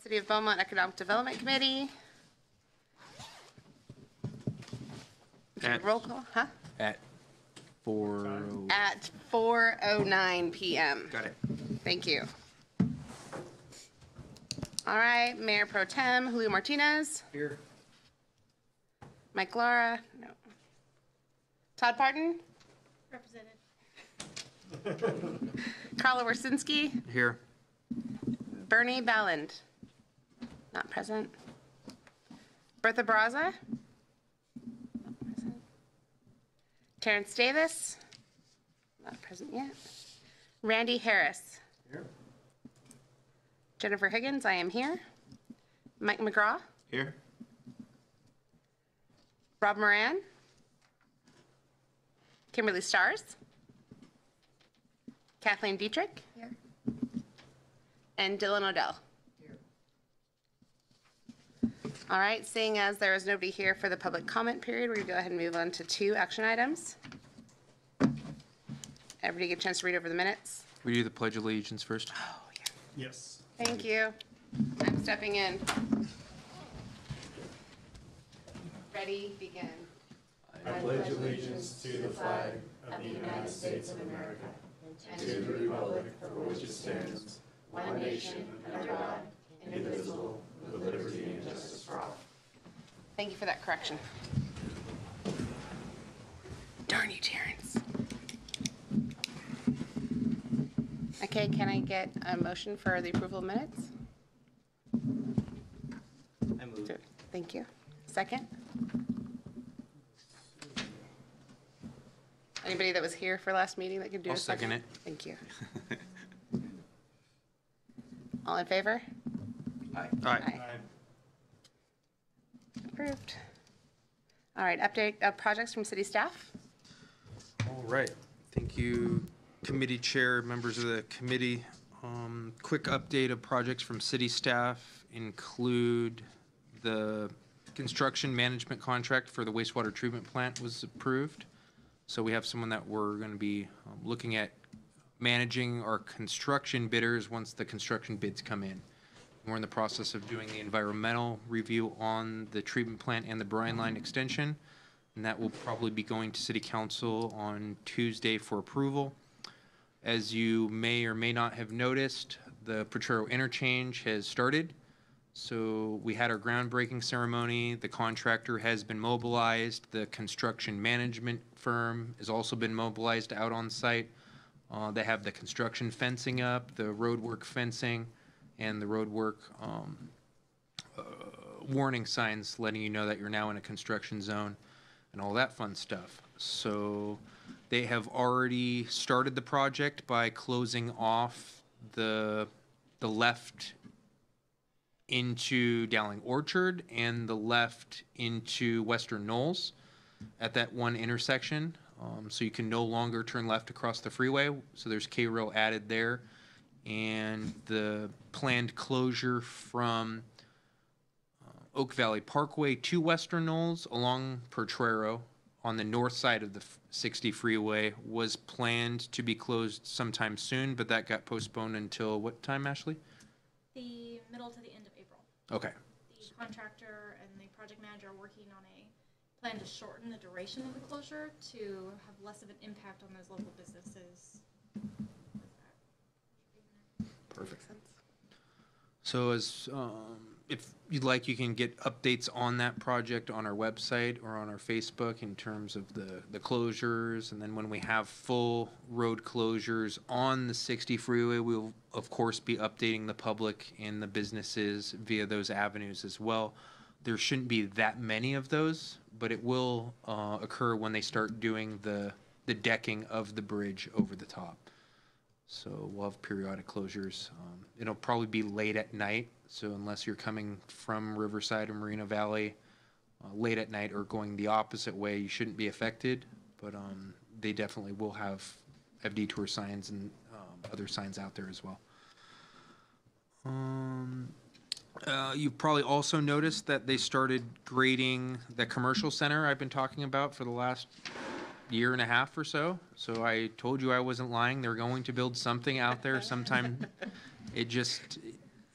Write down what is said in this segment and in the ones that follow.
City of Beaumont Economic Development Committee. Roll call, huh? At 4. At 4:09 p.m. Got it. Thank you. All right, Mayor Pro Tem Julio Martinez. Here. Mike Lara. No. Todd Parton. Represented. Carla Wersinski. Here. Bernie Balland. Not present. Bertha Barraza. Not present. Terrence Davis. Not present yet. Randy Harris. Here. Jennifer Higgins, I am here. Mike McGraw. Here. Rob Moran. Kimberly Stars. Kathleen Dietrich. Here. And Dylan Odell. Here. All right, seeing as there is nobody here for the public comment period, we're going to go ahead and move on to 2 action items. Everybody get a chance to read over the minutes? We do the Pledge of Allegiance first. Oh, yeah. Yes. Thank you. I'm stepping in. Ready, begin. I pledge allegiance to the flag of the United States of America and to the republic for which it stands, one nation, under God, indivisible, with liberty and justice for all. Thank you for that correction. Darn you, Terrence. Okay, can I get a motion for the approval of minutes? I move. Thank you. Second? Anybody that was here for last meeting that could do I'll a second? second it. Thank you. All in favor? Aye. Aye. Approved. All right, update of projects from city staff. All right. Thank you, committee chair, members of the committee. Quick update of projects from city staff include the construction management contract for the wastewater treatment plant was approved. So we have someone that we're going to be looking at managing our construction bidders once the construction bids come in. We're in the process of doing the environmental review on the treatment plant and the brine line extension, and that will probably be going to City Council on Tuesday for approval. As you may or may not have noticed, the Potrero interchange has started. So we had our groundbreaking ceremony. The contractor has been mobilized. The construction management firm has also been mobilized out on site. They have the construction fencing up, the roadwork fencing, and the roadwork warning signs letting you know that you're now in a construction zone and all that fun stuff. So they have already started the project by closing off the left into Dowling Orchard and the left into Western Knolls at that one intersection. So you can no longer turn left across the freeway. So there's K-Rail added there. And the planned closure from Oak Valley Parkway to Western Knolls along Potrero on the north side of the 60 freeway was planned to be closed sometime soon, but that got postponed until what time, Ashley? The middle to the end of April. Okay. The contractor and the project manager are working on a plan to shorten the duration of the closure to have less of an impact on those local businesses. Perfect. So as if you'd like, you can get updates on that project on our website or on our Facebook in terms of the closures. And then when we have full road closures on the 60 freeway, we'll of course be updating the public and the businesses via those avenues as well. There shouldn't be that many of those, but it will occur when they start doing the decking of the bridge over the top. So we'll have periodic closures. It'll probably be late at night. So unless you're coming from Riverside or Moreno Valley late at night or going the opposite way, you shouldn't be affected. But they definitely will have detour signs and other signs out there as well. You've probably also noticed that they started grading the commercial center I've been talking about for the last year and a half or so. So I told you I wasn't lying. They're going to build something out there sometime.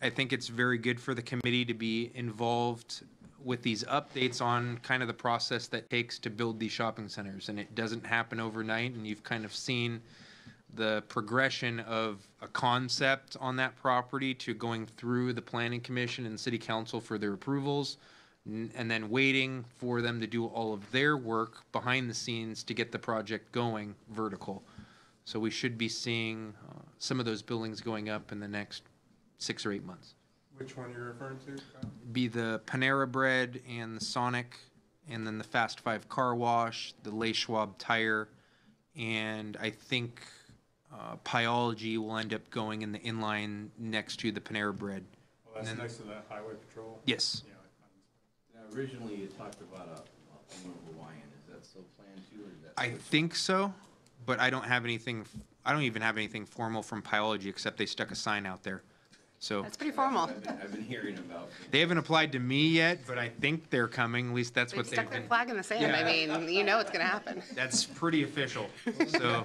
I think it's very good for the committee to be involved with these updates on kind of the process that takes to build these shopping centers. And it doesn't happen overnight, and you've kind of seen the progression of a concept on that property to going through the planning commission and city council for their approvals, and then waiting for them to do all of their work behind the scenes to get the project going vertical. So we should be seeing some of those buildings going up in the next 6 or 8 months. Which one you're referring to, Kyle? Be the Panera Bread and the Sonic, and then the Fast Five Car Wash, the Les Schwab Tire, and I think Pyology will end up going in the inline next to the Panera Bread. Well, that's And then- next to that highway patrol. Yes. Yeah, Now, originally, you talked about a Hawaiian. Is that still planned too, or is that? I think so, but I don't have anything, I don't even have anything formal from Pyology, except they stuck a sign out there. So That's pretty formal. I've been hearing about. they haven't applied to me yet, but I think they're coming. At least that's They've what they've stuck their been. flag in the sand. I mean, you know it's going to happen. That's pretty official. So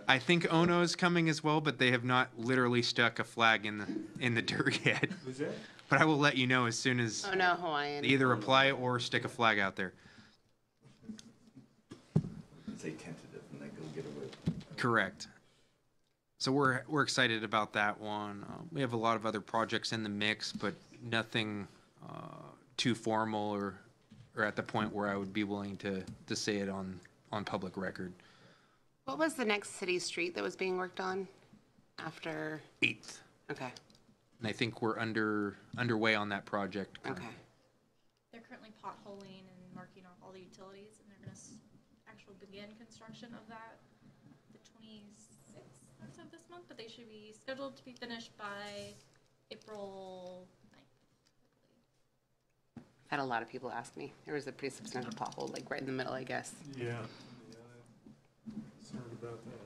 I think Ono is coming as well, but they have not literally stuck a flag in the dirt yet. Who's that? But I will let you know as soon as Oh, no, Hawaiian. they either apply or stick a flag out there. Say tentative, and then go get away. Correct. So we're excited about that one. We have a lot of other projects in the mix, but nothing too formal or at the point where I would be willing to say it on public record. What was the next city street that was being worked on after? 8th. Okay, And I think we're underway on that project. okay. They're currently potholing and marking off all the utilities, and they're gonna actually begin construction of that the 26th of this month, but they should be scheduled to be finished by April 9th, I believe. Had a lot of people ask me. There was a pretty substantial pothole, like right in the middle, I guess. Yeah. Concerned about that.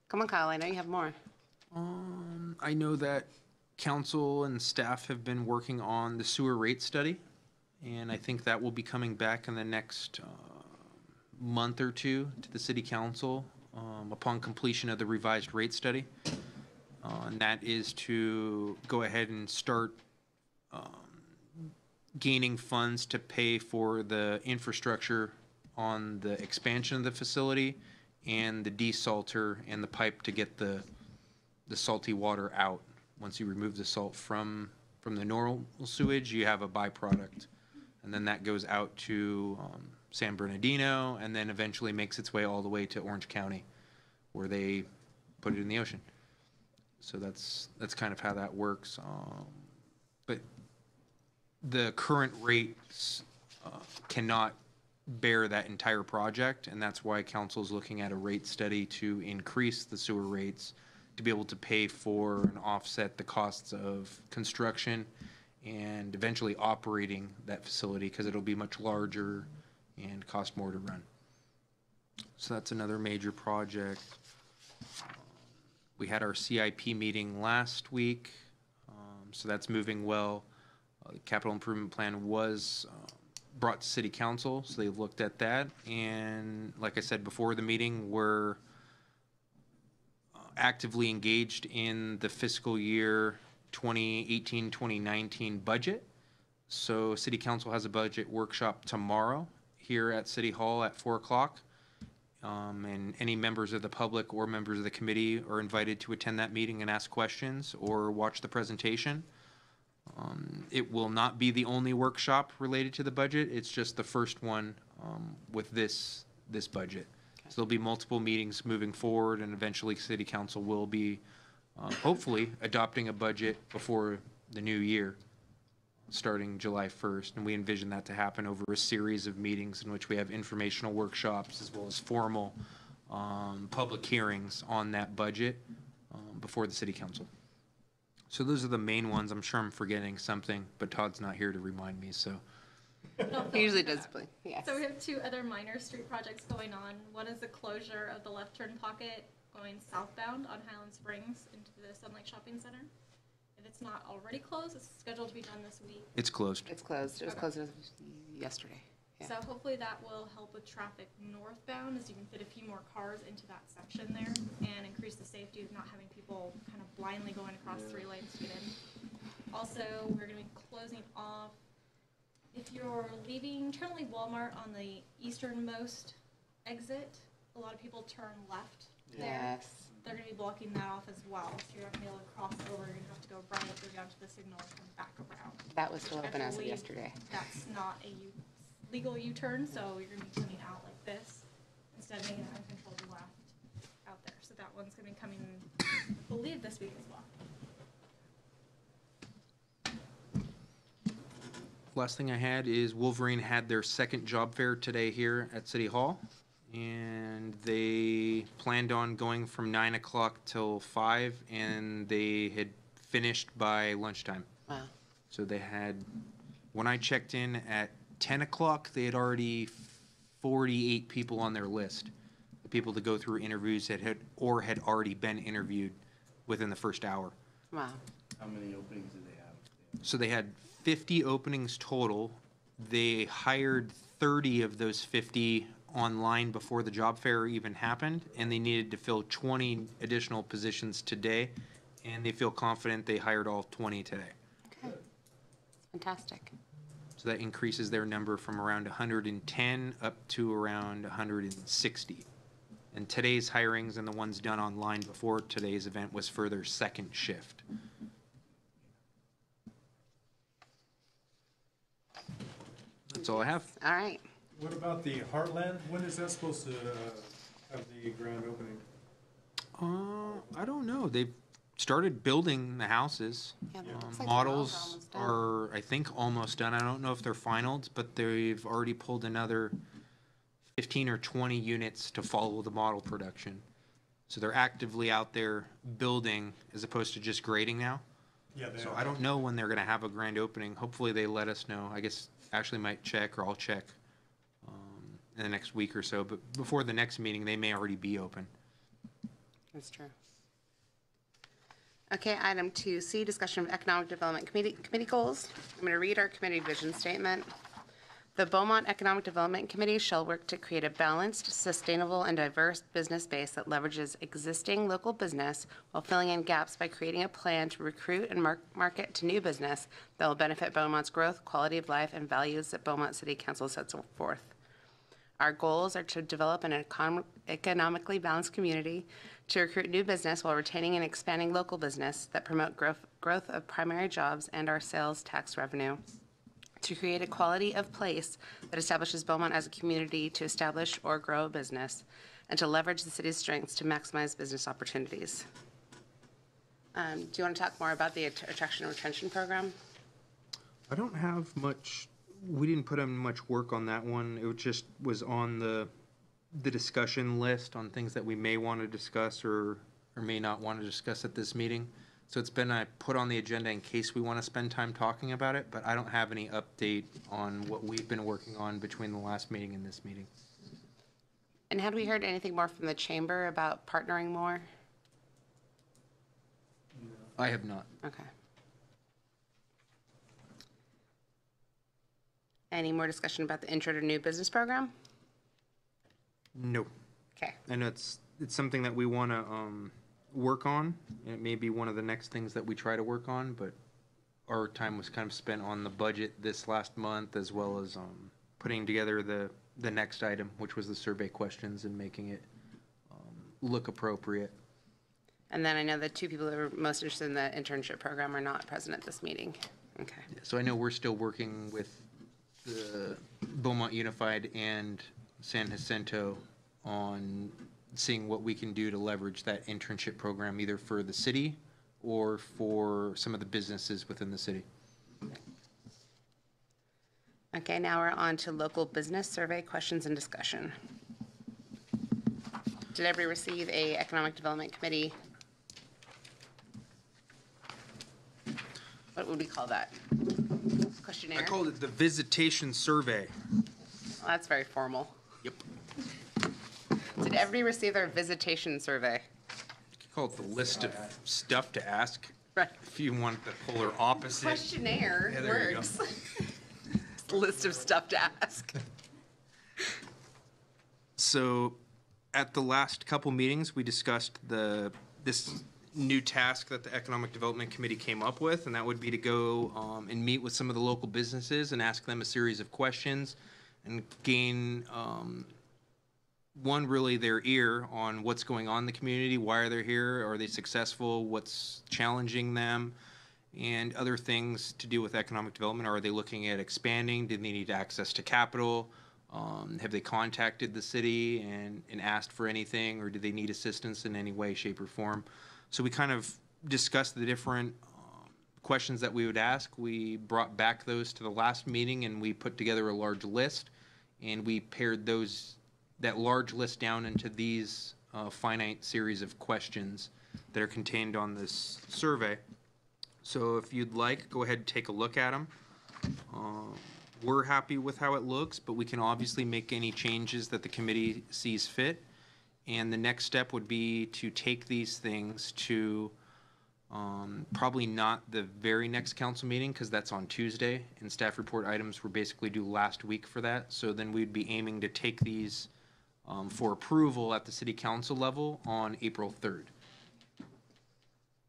Come on, Kyle, I know you have more. I know that council and staff have been working on the sewer rate study, and I think that will be coming back in the next month or two to the city council upon completion of the revised rate study. And that is to go ahead and start gaining funds to pay for the infrastructure on the expansion of the facility and the desalter and the pipe to get the salty water out. Once you remove the salt from the normal sewage, you have a byproduct. And then that goes out to San Bernardino and then eventually makes its way all the way to Orange County, where they put it in the ocean. So that's kind of how that works. But the current rates cannot bear that entire project, and that's why council is looking at a rate study to increase the sewer rates to be able to pay for and offset the costs of construction and eventually operating that facility, because it'll be much larger and cost more to run. So that's another major project. We had our CIP meeting last week, so that's moving well. The capital improvement plan was brought to city council, so they've looked at that. And like I said before the meeting, we're actively engaged in the fiscal year 2018-2019 budget. So city council has a budget workshop tomorrow here at City Hall at 4 o'clock. And any members of the public or members of the committee are invited to attend that meeting and ask questions or watch the presentation. It will not be the only workshop related to the budget. It's just the first one with this budget. So there'll be multiple meetings moving forward, and eventually city council will be hopefully adopting a budget before the new year, starting July 1st. And we envision that to happen over a series of meetings in which we have informational workshops as well as formal public hearings on that budget before the city council. So those are the main ones. I'm sure I'm forgetting something, but Todd's not here to remind me, so. He usually does, yes. So we have two other minor street projects going on. One is the closure of the left turn pocket going southbound on Highland Springs into the Sunlight Shopping Center. If it's not already closed, it's scheduled to be done this week. It's closed. It's closed. It was closed yesterday. So hopefully that will help with traffic northbound, as you can fit a few more cars into that section there and increase the safety of not having people kind of blindly going across 3 lanes to get in. Also, we're gonna be closing off, if you're trying to leave Walmart on the easternmost exit, a lot of people turn left there. Yes. They're gonna be blocking that off as well, so you're not gonna be able to cross over, you're gonna have to go right up, go down to the signal and come back around. That was still open as of believe yesterday. That's not a legal U-turn, so you're gonna be coming out like this instead of making an uncontrolled left out there. So that one's gonna be coming, I believe, this week as well. Last thing I had is Wolverine had their second job fair today here at City Hall. And they planned on going from 9 o'clock till 5, and they had finished by lunchtime. Wow. So they had, when I checked in at 10 o'clock, they had already 48 people on their list. The people to go through interviews that had already been interviewed within the first hour. Wow. How many openings did they have? So they had 50 openings total. They hired 30 of those 50 online before the job fair even happened, and they needed to fill 20 additional positions today, and they feel confident they hired all 20 today. Okay. Fantastic. So that increases their number from around 110 up to around 160. And today's hirings and the ones done online before today's event was for their second shift. That's all I have. All right. What about the Heartland? When is that supposed to have the grand opening? I don't know. They've started building the houses. Yeah, that Yeah. looks like Models they're almost done. are, I think, almost done. I don't know if they're finalized, but they've already pulled another 15 or 20 units to follow the model production. So they're actively out there building as opposed to just grading now. Yeah, they So are. I don't know when they're going to have a grand opening. Hopefully they let us know. I guess Ashley might check, or I'll check in the next week or so. But before the next meeting, they may already be open. That's true. Okay, item 2C, discussion of economic development committee goals. I'm going to read our committee vision statement. The Beaumont Economic Development Committee shall work to create a balanced, sustainable, and diverse business base that leverages existing local business while filling in gaps by creating a plan to recruit and market to new business that will benefit Beaumont's growth, quality of life, and values that Beaumont City Council sets forth. Our goals are to develop an economically balanced community, to recruit new business while retaining and expanding local business that promote growth of primary jobs and our sales tax revenue, to create a quality of place that establishes Beaumont as a community to establish or grow a business, and to leverage the city's strengths to maximize business opportunities. Do you want to talk more about the attraction and retention program? I don't have much, we didn't put in much work on that one. It just was on the discussion list on things that we may want to discuss or may not want to discuss at this meeting. So it's been put on the agenda in case we want to spend time talking about it, but I don't have any update on what we've been working on between the last meeting and this meeting. And had we heard anything more from the chamber about partnering more? I have not. Okay. Any more discussion about the intro to new business program? No. Okay. I know it's something that we want to work on, and it may be one of the next things that we try to work on, but our time was kind of spent on the budget this last month, as well as putting together the next item, which was the survey questions, and making it look appropriate. And then I know the two people that are most interested in the internship program are not present at this meeting. Okay. So I know we're still working with the Beaumont Unified and San Jacinto on seeing what we can do to leverage that internship program, either for the city or for some of the businesses within the city. Okay, now we're on to local business survey questions and discussion. Did everybody receive a economic development committee? What would we call that? Questionnaire? I called it the visitation survey. Well, that's very formal. Yep. Did everybody receive their visitation survey? You could call it the list of stuff to ask. Right. If you want the polar opposite. Questionnaire Yeah, there you go. works. List of stuff to ask. So at the last couple meetings, we discussed this new task that the Economic Development Committee came up with, and that would be to go and meet with some of the local businesses and ask them a series of questions and gain, one, really their ear on what's going on in the community, why are they here, are they successful, what's challenging them, and other things to do with economic development. Are they looking at expanding? Do they need access to capital? Have they contacted the city and asked for anything, or do they need assistance in any way, shape, or form? So we kind of discussed the different questions that we would ask. We brought back those to the last meeting, and we put together a large list, and we pared that large list down into these finite series of questions that are contained on this survey. So if you'd like, go ahead and take a look at them. We're happy with how it looks, but we can obviously make any changes that the committee sees fit. And the next step would be to take these things to probably not the very next council meeting, because that's on Tuesday, and staff report items were basically due last week for that. So then we'd be aiming to take these for approval at the city council level on April 3rd.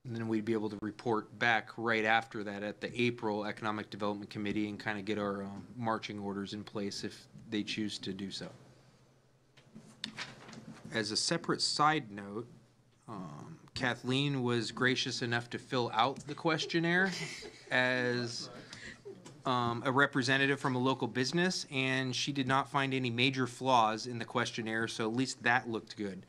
And then we'd be able to report back right after that at the April Economic Development Committee and kind of get our marching orders in place if they choose to do so. As a separate side note, Kathleen was gracious enough to fill out the questionnaire as a representative from a local business, and she did not find any major flaws in the questionnaire, so at least that looked good.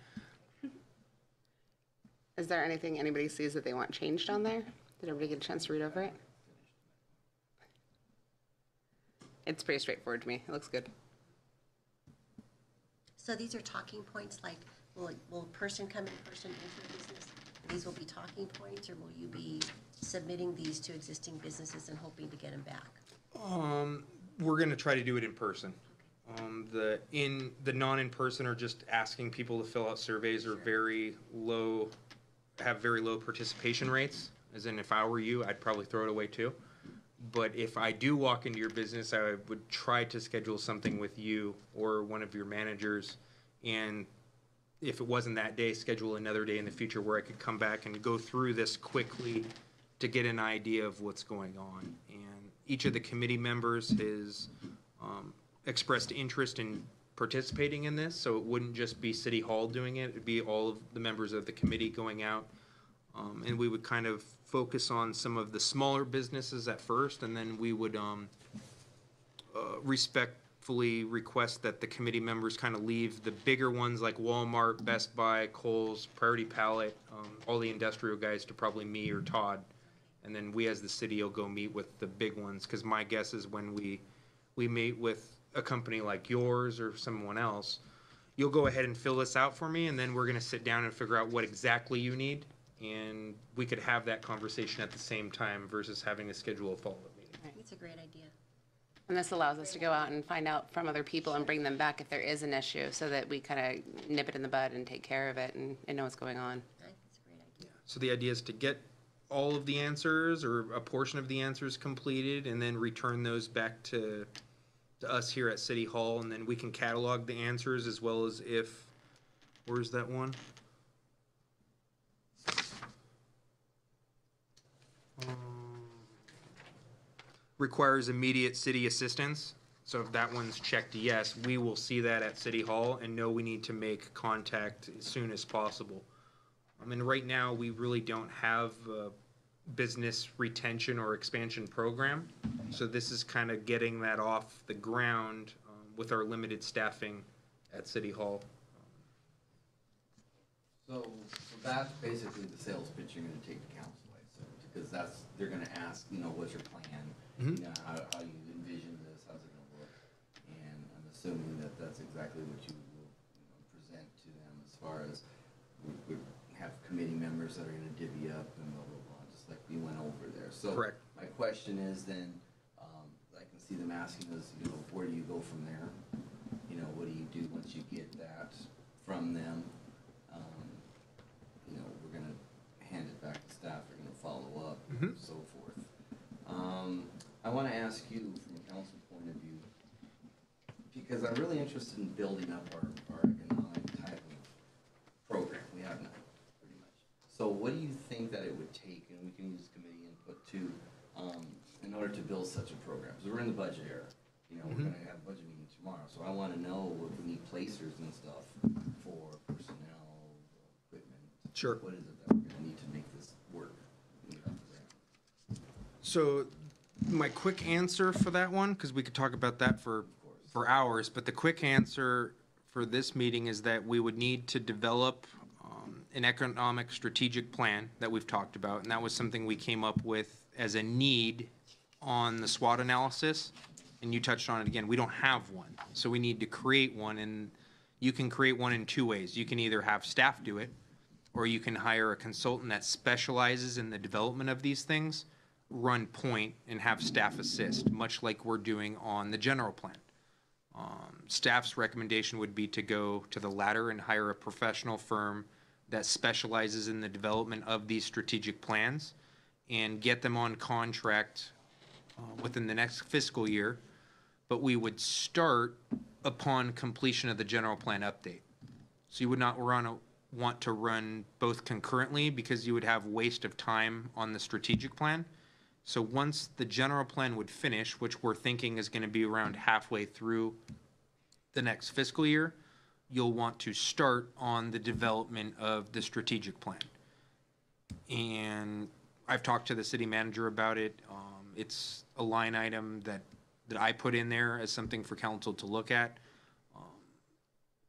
Is there anything anybody sees that they want changed on there? Did everybody get a chance to read over it? It's pretty straightforward to me. It looks good. So these are talking points, like, will a person come in person into a business? These will be talking points, or will you be submitting these to existing businesses and hoping to get them back? We're going to try to do it in person. The non-in-person are just asking people to fill out surveys are very low, have very low participation rates. As in, if I were you, I'd probably throw it away too. But if I do walk into your business, I would try to schedule something with you or one of your managers. And if it wasn't that day, schedule another day in the future where I could come back and go through this quickly to get an idea of what's going on. And each of the committee members has expressed interest in participating in this, so it wouldn't just be City Hall doing it, it'd be all of the members of the committee going out. And we would kind of focus on some of the smaller businesses at first, and then we would respectfully request that the committee members kind of leave the bigger ones like Walmart, Best Buy, Kohl's, Priority Pallet, all the industrial guys to probably me or Todd. And then we as the city will go meet with the big ones, because my guess is when we meet with a company like yours or someone else, you'll go ahead and fill this out for me, and then we're going to sit down and figure out what exactly you need, and we could have that conversation at the same time versus having to schedule a follow-up meeting. I think it's a great idea. And this allows us to go out and find out from other people and bring them back if there is an issue, so that we kind of nip it in the bud and take care of it and know what's going on. I think it's a great idea. So the idea is to get all of the answers or a portion of the answers completed, and then return those back to us here at City Hall, and then we can catalog the answers, as well as if, where's that one? Requires immediate city assistance. So if that one's checked yes, we will see that at City Hall and know we need to make contact as soon as possible. I mean, right now, we really don't have a business retention or expansion program. So this is kind of getting that off the ground with our limited staffing at City Hall. So that's basically the sales pitch you're gonna take to council, I assume, because they're gonna ask, what's your plan? Mm-hmm. How you envision this, how's it gonna look? And I'm assuming that that's exactly what you will, present to them, as far as we have committee members that are gonna divvy up and blah, blah, blah, just like we went over there. So Correct. my question is then, I can see them asking us, where do you go from there? What do you do once you get that from them? We're gonna hand it back to staff, we're gonna follow up, and so forth. I wanna ask you, from a council point of view, because I'm really interested in building up our economic type of program. We have none, pretty much. So what do you think that it would take, and we can use committee input too, in order to build such a program? Because we're in the budget era. You know, we're going to have a budget meeting tomorrow, so I want to know if we need placers and stuff for personnel, equipment. Sure. What is it that we're going to need to make this work? So my quick answer for that one, because we could talk about that for hours, but the quick answer for this meeting is that we would need to develop an economic strategic plan that we've talked about, and that was something we came up with as a need on the SWOT analysis, and you touched on it again. We don't have one, so we need to create one, and you can create one in two ways. You can either have staff do it, or you can hire a consultant that specializes in the development of these things, run point, and have staff assist, much like we're doing on the general plan. Staff's recommendation would be to go to the latter and hire a professional firm that specializes in the development of these strategic plans and get them on contract within the next fiscal year. But we would start upon completion of the general plan update. So you would not want to run both concurrently, because you would have waste of time on the strategic plan. So once the general plan would finish, which we're thinking is going to be around halfway through the next fiscal year, you'll want to start on the development of the strategic plan. And I've talked to the city manager about it. It's a line item that I put in there as something for council to look at.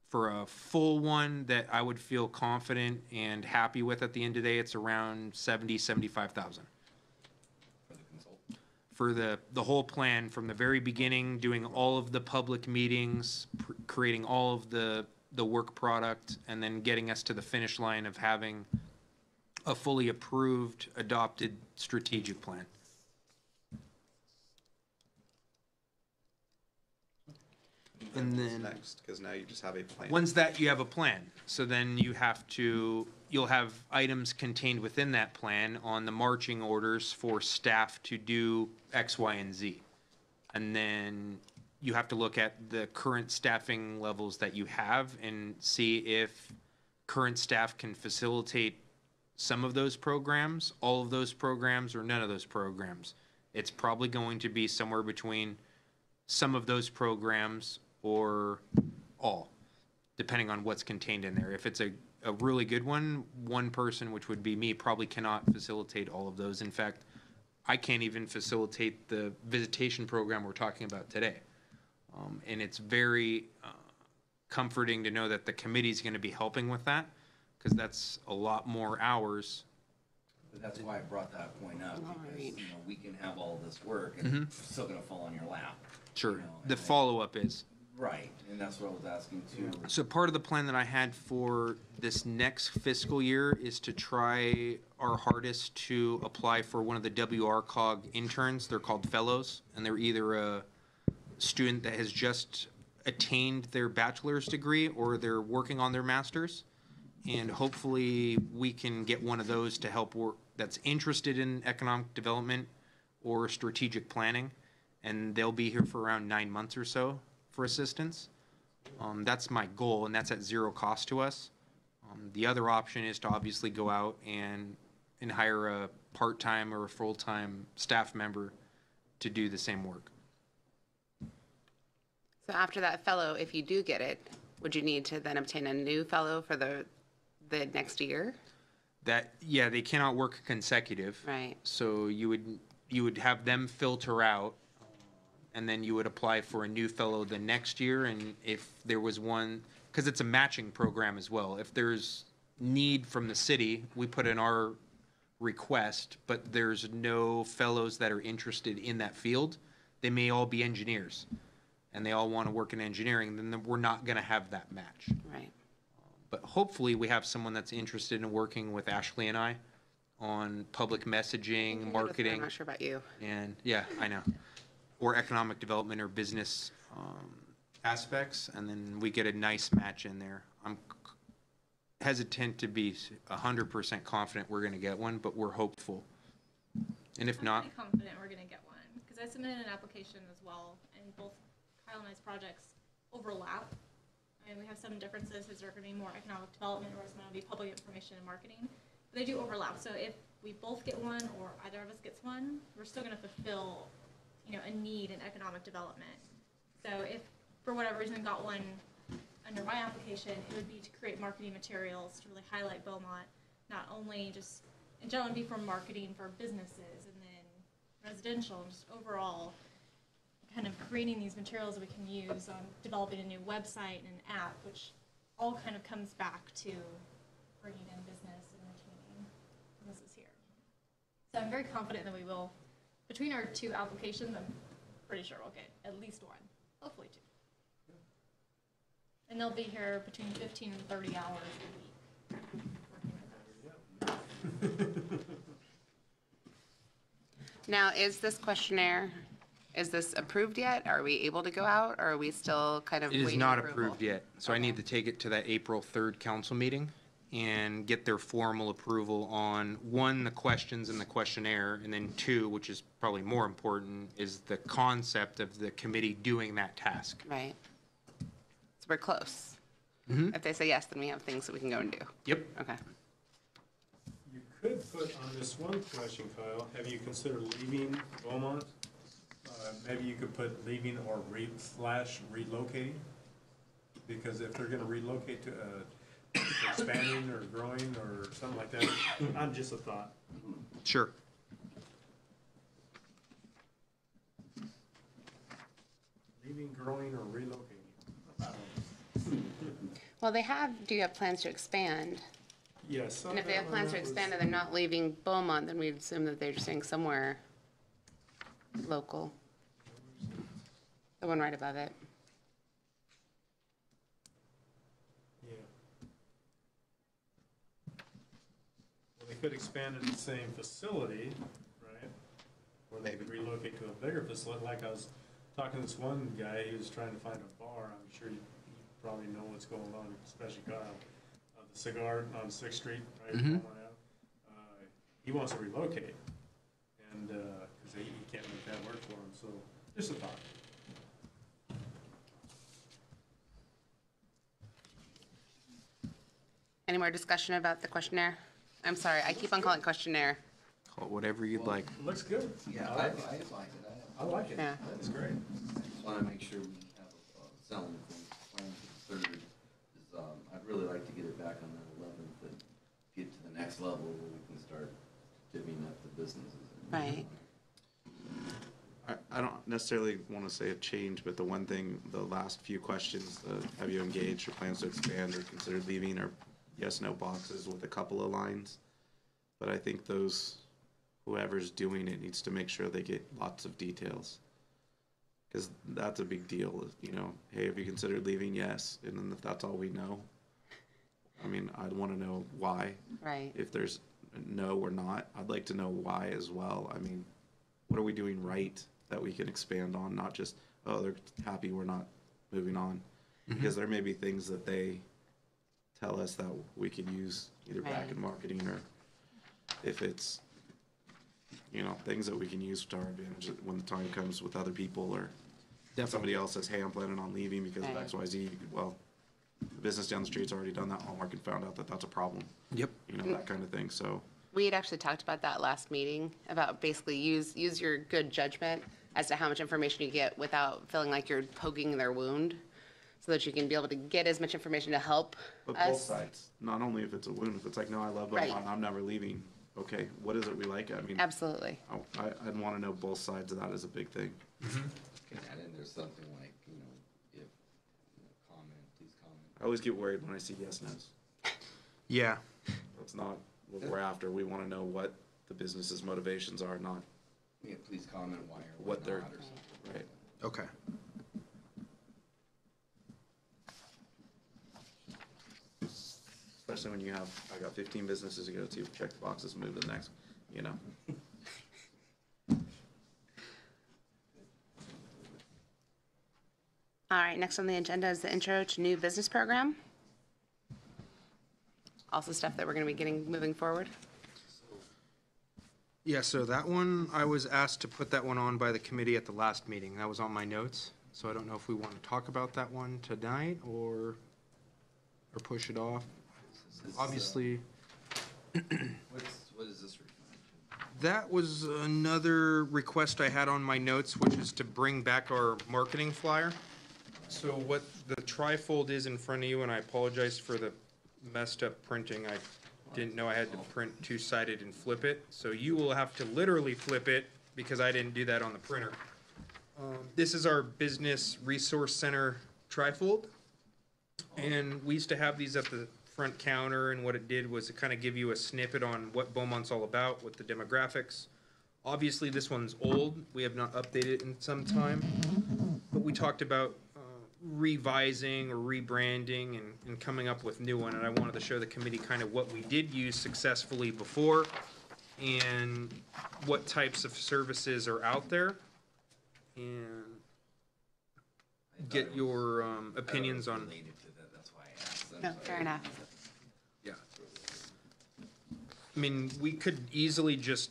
For a full one that I would feel confident and happy with at the end of the day, it's around 75,000. For the whole plan, from the very beginning, doing all of the public meetings, creating all of the work product, and then getting us to the finish line of having a fully approved, adopted strategic plan. And then next, because now you just have a plan. once that you have a plan, so then you'll have items contained within that plan on the marching orders for staff to do X, Y, and Z. And then you have to look at the current staffing levels that you have and see if current staff can facilitate some of those programs, all of those programs, or none of those programs. It's probably going to be somewhere between some of those programs or all, depending on what's contained in there. If it's a really good one person, which would be me, probably cannot facilitate all of those. In fact, I can't even facilitate the visitation program we're talking about today. And it's very comforting to know that the committee's going to be helping with that, because that's a lot more hours. But that's why I brought that point up, because, Right. you know, we can have all this work and it's still gonna fall on your lap. Sure. You know, The and follow-up is. Right, and that's what I was asking too. So part of the plan that I had for this next fiscal year is to try our hardest to apply for one of the WRCOG interns. They're called fellows, and they're either a student that has just attained their bachelor's degree or they're working on their master's. And hopefully we can get one of those to help work, that's interested in economic development or strategic planning. And they'll be here for around 9 months or so for assistance. That's my goal, and that's at zero cost to us. The other option is to obviously go out and hire a part-time or a full-time staff member to do the same work. So after that fellow, if you do get it, would you need to then obtain a new fellow for the next year? Yeah, they cannot work consecutive. Right. So you would have them filter out, and then you would apply for a new fellow the next year. And if there was one, because it's a matching program as well, if there's need from the city, we put in our request, but there's no fellows that are interested in that field, they may all be engineers, and they all want to work in engineering, then we're not going to have that match. Right. But hopefully we have someone that's interested in working with Ashley and I on public messaging, marketing. I'm not sure about you. And yeah, I know. Or economic development or business aspects, and then we get a nice match in there. I'm hesitant to be 100% confident we're going to get one, but we're hopeful. And if I'm not, pretty confident we're gonna get one, because I submitted an application as well, and both Kyle and I's projects overlap. I mean, we have some differences. Is there going to be more economic development, or is it going to be public information and marketing? But they do overlap. So if we both get one, or either of us gets one, we're still going to fulfill, a need in economic development. So if for whatever reason we got one under my application, it would be to create marketing materials to really highlight Beaumont, not only just in general, be for marketing for businesses and then residential, and just overall kind of creating these materials that we can use on developing a new website and an app, which all kind of comes back to bringing in business and retaining businesses here. So I'm very confident that we will, between our two applications, I'm pretty sure we'll get at least one, hopefully two. And they'll be here between 15 and 30 hours a week. Now, is this questionnaire, is this approved yet? Are we able to go out, or are we still kind of It is waiting not approval? approved yet, so I need to take it to that April 3rd council meeting and get their formal approval on, one, the questions in the questionnaire, and then two, which is probably more important, is the concept of the committee doing that task. Right. So we're close. Mhm. If they say yes, then we have things that we can go and do. Yep. Okay. You could put on this one question, Kyle, have you considered leaving Beaumont? Maybe you could put leaving or relocating, because if they're gonna relocate to, expanding or growing or something like that, I'm just a thought. Sure. Leaving, growing, or relocating. I don't know. Well, do you have plans to expand? Yes. And if they have plans to expand and they're not leaving Beaumont, then we'd assume that they're staying somewhere local. The one right above it. Yeah. Well, they could expand in the same facility, right? Or they could relocate to a bigger facility, like I was talking to this one guy, he was trying to find a bar, I'm sure you probably know what's going on, especially Kyle. The cigar on 6th Street, right? Mhm. He wants to relocate, and, cause he can't make that work for him, so, just a thought. Any more discussion about the questionnaire? I'm sorry, I keep on calling it questionnaire. Call it whatever you'd like. Looks good. Yeah, I I like like it. it. I like it. Yeah. That's great. I just wanna make sure we have a selling point plan for the 3rd. I'd really like to get it back on that 11th and get to the next level where we can start divvying up the businesses. Right. I don't necessarily want to say a change, but the one thing, the last few questions, have you engaged or plans to expand or considered leaving, are yes, no boxes with a couple of lines. But I think whoever's doing it needs to make sure they get lots of details. Because that's a big deal, hey, have you considered leaving? Yes. And then if that's all we know, I mean, I'd want to know why. Right. If there's no or not, I'd like to know why as well. I mean, what are we doing right that we can expand on, not just, oh, they're happy we're not moving on. Because there may be things that they tell us that we could use either back in marketing, or if it's, things that we can use to our advantage when the time comes with other people, or somebody else says, hey, I'm planning on leaving because of X, Y, Z. Well, the business down the street's already done that homework and found out that that's a problem. Yep. That kind of thing, so. We had actually talked about that last meeting, about basically use your good judgment as to how much information you get without feeling like you're poking their wound, so that you can be able to get as much information to help But us. both sides, not only if it's a wound, if it's like, no, I love Beaumont, I'm never leaving. Okay, what is it we like? I mean, Absolutely. I'd want to know both sides of that is a big thing. And then there's something like, if, comment, please comment. I always get worried when I see yes nos. Yeah. That's not what we're after. We want to know what the business's motivations are, not Yeah, please comment why or why what they're, not or something. right. Okay. Especially when I got 15 businesses to go to, check the boxes, move to the next, All right, next on the agenda is the intro to new business program. Also stuff that we're going to be getting moving forward. Yeah, so that one, I was asked to put that one on by the committee at the last meeting. That was on my notes. So I don't know if we want to talk about that one tonight or push it off. This is, Obviously, what is this referring to? that was another request I had on my notes, which is to bring back our marketing flyer. So what the trifold is in front of you, and I apologize for the messed up printing. I didn't know I had to print two-sided and flip it. So you will have to literally flip it because I didn't do that on the printer. This is our Business Resource Center trifold. And we used to have these at the front counter, and what it did was it kind of give you a snippet on what Beaumont's all about, what the demographics. Obviously, this one's old. We have not updated it in some time. But we talked about revising or rebranding and coming up with new one. And I wanted to show the committee kind of what we did use successfully before and what types of services are out there. And get your opinions on. Related to that, that's why I asked. I'm No, sorry. fair enough. Yeah. I mean, we could easily just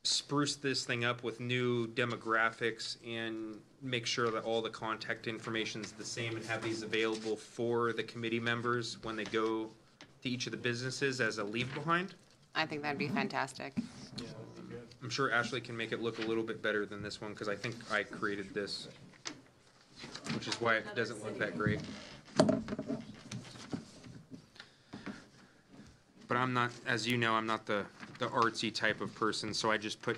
spruce this thing up with new demographics and make sure that all the contact information is the same and have these available for the committee members when they go to each of the businesses as a leave behind. I think that'd be fantastic. Yeah, that'd be good. I'm sure Ashley can make it look a little bit better than this one because I think I created this, which is why it doesn't look that great. But I'm not, as you know, I'm not the artsy type of person, so I just put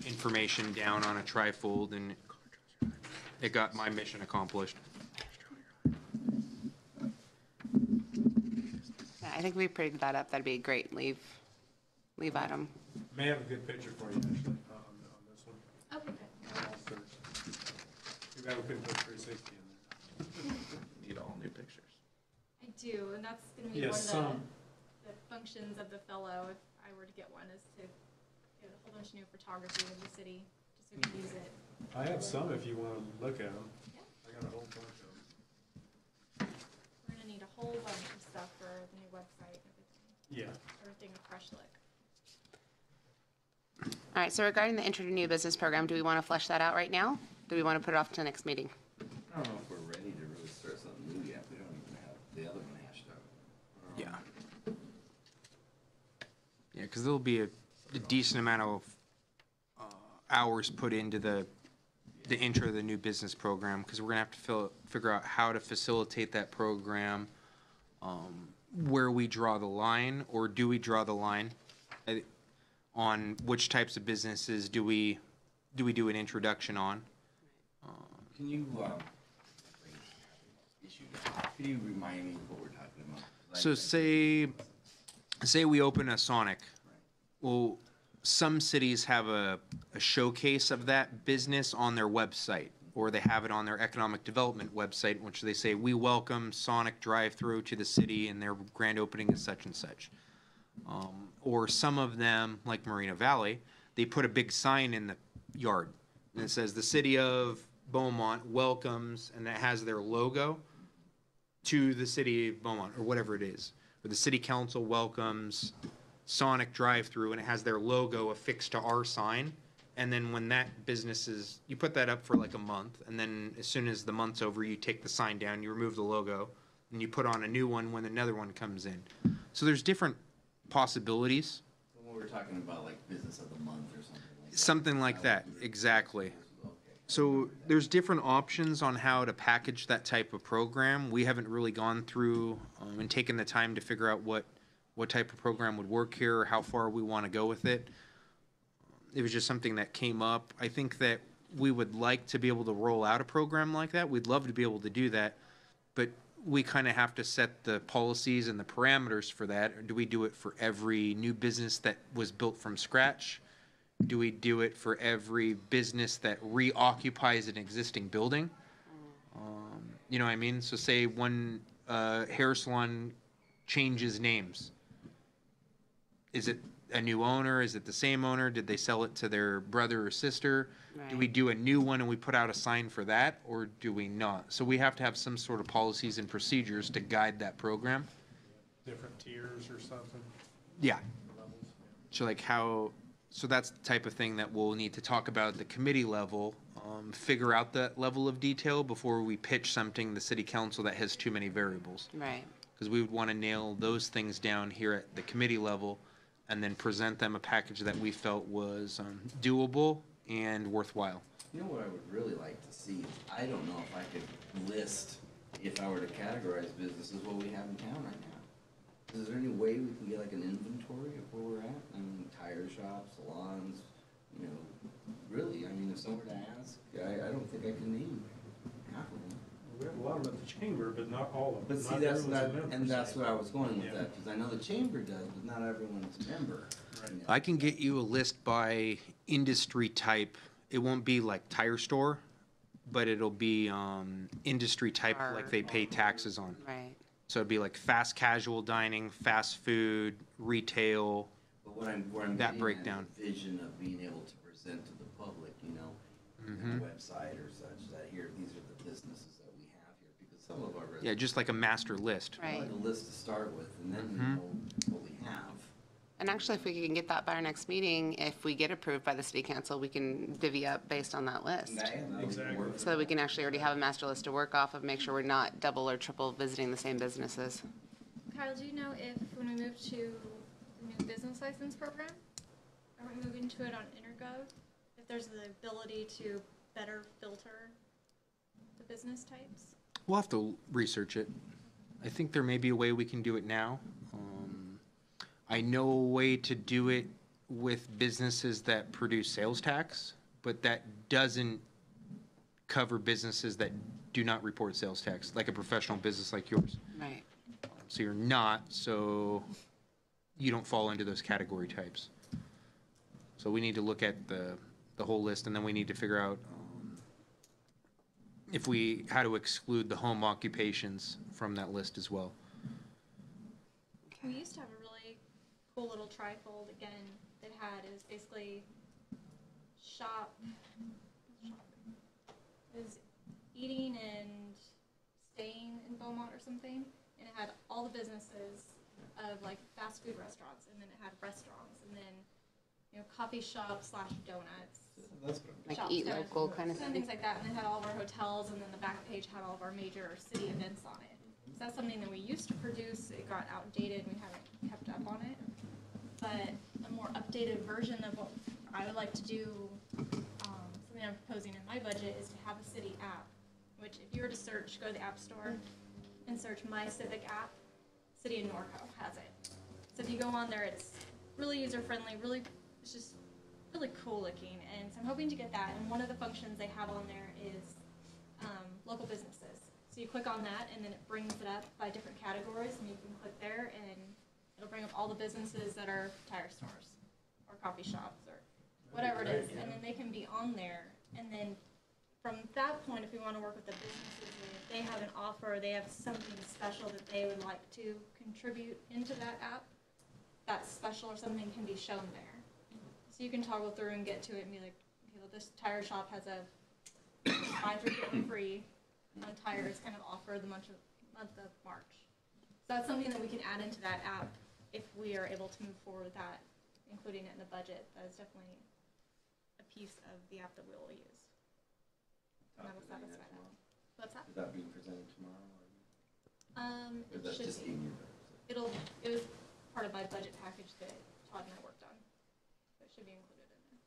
information down on a trifold and it got my mission accomplished. Yeah, I think we prettied that up. That'd be a great leave item. May have a good picture for you, actually, on this one. Okay. I'll search. Too bad we couldn't put 360 in there. Need all new pictures. I do, and that's gonna be Yeah, one some. of the functions of the fellow, if I were to get one, is to get a whole bunch of new photography of the city, just so we can use it. I have some if you want to look at them. Yeah. I got a whole bunch of them. We're gonna need a whole bunch of stuff for the new website and everything, Yeah. everything a fresh look. All right, so regarding the Intro to New Business program, do we want to flesh that out right now? Do we want to put it off to the next meeting? I don't know if we're ready to really start something new yet. We don't even have the other one hashed out. Yeah. Yeah, because there'll be a decent amount of hours put into the intro to the new business program, because we're gonna have to figure out how to facilitate that program, where we draw the line, or do we draw the line on which types of businesses do we do an introduction on? Can you, can you remind me what we're talking about? 'Cause So say we open a Sonic. Well, some cities have a showcase of that business on their website, or they have it on their economic development website, in which they say, we welcome Sonic drive-through to the city and their grand opening is such and such. Or some of them, like Marina Valley, they put a big sign in the yard and it says the city of Beaumont welcomes, and that has their logo to the city of Beaumont, or whatever it is. Or the city council welcomes Sonic drive-through, and it has their logo affixed to our sign. And then when that business is, you put that up for like a month, and then as soon as the month's over, you take the sign down, you remove the logo, and you put on a new one when another one comes in. So there's different possibilities. When we were talking about like business of the month or something like that. Something like that, exactly. Okay. So there's different options on how to package that type of program. We haven't really gone through and taken the time to figure out what type of program would work here, or how far we want to go with it. It was just something that came up. I think that we would like to be able to roll out a program like that. We'd love to be able to do that, but we kind of have to set the policies and the parameters for that. Or do we do it for every new business that was built from scratch? Do we do it for every business that reoccupies an existing building? You know what I mean? So say one hair salon changes names. Is it a new owner? Is it the same owner? Did they sell it to their brother or sister? Do we Right. do a new one and we put out a sign for that, or do we not? So we have to have some sort of policies and procedures to guide that program. Different tiers or something, Yeah. levels. So like how, so that's the type of thing that we'll need to talk about at the committee level. figure out that level of detail before we pitch something to the city council that has too many variables. Right. Because we would want to nail those things down here at the committee level and then present them a package that we felt was doable and worthwhile. You know what I would really like to see is, I don't know if I could list, if I were to categorize businesses, what we have in town right now. Is there any way we can get like an inventory of where we're at? I mean, tire shops, salons, you know, really, I mean, if someone were to ask, I don't think I can name half of them. We have a lot of them at the chamber, but not all of them. But see, Not that's everyone's a not, member, and so- that's where I was going with Yeah. that, because I know the chamber does, but not everyone's a member. Right. You know? I can get you a list by industry type. It won't be like tire store, but it'll be industry type Bar. like they pay taxes on. Right. So it'd be like fast casual dining, fast food, retail. But where I'm That getting breakdown. at is the vision of being able to present to the public, you know, on a website or such, that here, these are the businesses that we have here, because some of our Yeah, residents, just like a master list. Right. like a list to start with, and then we know what we have. And actually, if we can get that by our next meeting, if we get approved by the city council, we can divvy up based on that list. And that would Exactly. work. So that we can actually already have a master list to work off of, make sure we're not double or triple visiting the same businesses. Kyle, do you know if when we move to the new business license program, are we moving to it on Intergov? If there's the ability to better filter the business types? We'll have to research it. I think there may be a way we can do it now. I know a way to do it with businesses that produce sales tax, but that doesn't cover businesses that do not report sales tax, like a professional business like yours. Right. So you're not, so you don't fall into those category types. So we need to look at the whole list, and then we need to figure out how to exclude the home occupations from that list as well. We used to have a really cool little trifold again that had, it was basically shop, it was eating and staying in Beaumont or something, and it had all the businesses of like fast food restaurants, and then it had restaurants, and then, you know, coffee shops / donuts. That's what I'm. Like shops, eat donuts, local kind of and thing. things like that, and it had all of our hotels, and then the back page had all of our major city events on it. So that's something that we used to produce. It got outdated. We haven't kept up on it. But a more updated version of what I would like to do, something I'm proposing in my budget, is to have a city app. Which, if you were to search, go to the App Store and search My Civic app, City of Norco has it. So if you go on there, it's really user friendly. It's just really cool looking. And so I'm hoping to get that. And one of the functions they have on there is local businesses. So you click on that, and then it brings it up by different categories, and you can click there, and it'll bring up all the businesses that are tire stores or coffee shops or whatever it is, and then they can be on there. And then from that point, if we want to work with the businesses, and if they have an offer, they have something special that they would like to contribute into that app, that special or something can be shown there. So you can toggle through and get to it and be like, okay, well, this tire shop has a buy 3 get 1 free on tires kind of offer the month of March. So that's something that we can add into that app if we are able to move forward with that, including it in the budget. That is definitely a piece of the app that we will use. And that will satisfy that. What's that? Is that being presented tomorrow? Or It that's should just be. in your budget? It was part of my budget package that Todd and I worked on. So it should be included in there.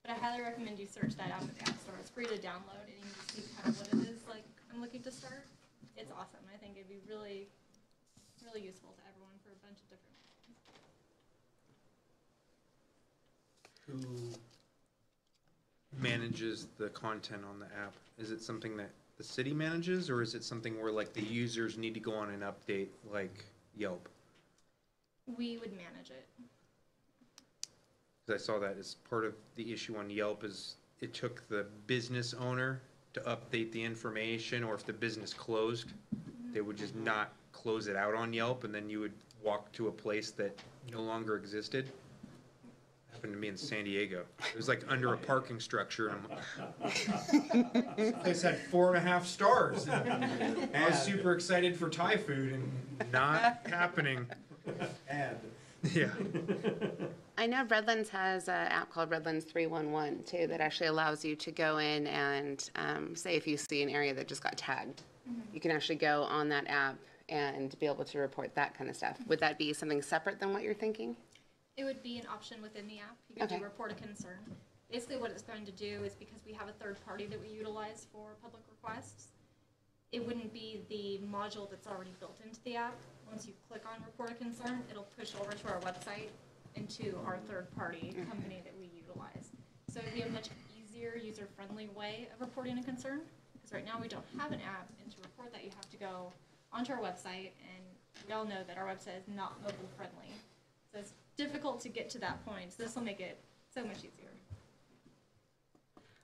But I highly recommend you search that out in the App Store. It's free to download, and you can see kind of what it is like I'm looking to start. It's awesome. I think it'd be really, really useful to everyone for a bunch of different reasons. Who manages the content on the app? Is it something that the city manages, or is it something where like the users need to go on and update like Yelp? We would manage it. Because I saw that as part of the issue on Yelp is it took the business owner to update the information, or if the business closed, they would just not close it out on Yelp, and then you would walk to a place that no longer existed. Happened to me in San Diego. It was like under a parking structure, and place had 4.5 stars. And I was super excited for Thai food, and not happening. And Yeah. I know Redlands has an app called Redlands 311 too that actually allows you to go in and say if you see an area that just got tagged, you can actually go on that app and be able to report that kind of stuff. Would that be something separate than what you're thinking? It would be an option within the app. You can Okay. do report a concern. Basically what it's going to do is, because we have a third party that we utilize for public requests, it wouldn't be the module that's already built into the app. Once you click on report a concern, it'll push over to our website into our third party company that we utilize. So it'd be a much easier, user-friendly way of reporting a concern. Because right now we don't have an app, and to report that you have to go onto our website, and we all know that our website is not mobile friendly. So it's difficult to get to that point. So this will make it so much easier.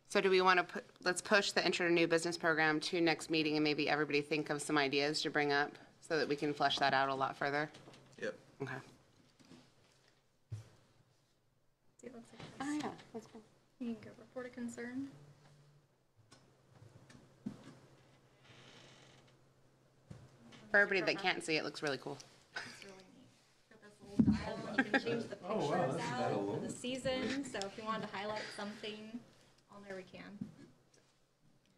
So do we want to let's push the Intro to New Business program to next meeting and maybe everybody think of some ideas to bring up so that we can flesh that out a lot further? Yep. Okay. See, it looks like Oh, this. yeah, that's cool. You can go report a concern. For everybody that can't see, it looks really cool. It's really neat. Got this little dial, and you can change the Oh, wow, pictures that's out cool. for the season. So if you wanted to highlight something on there, we can.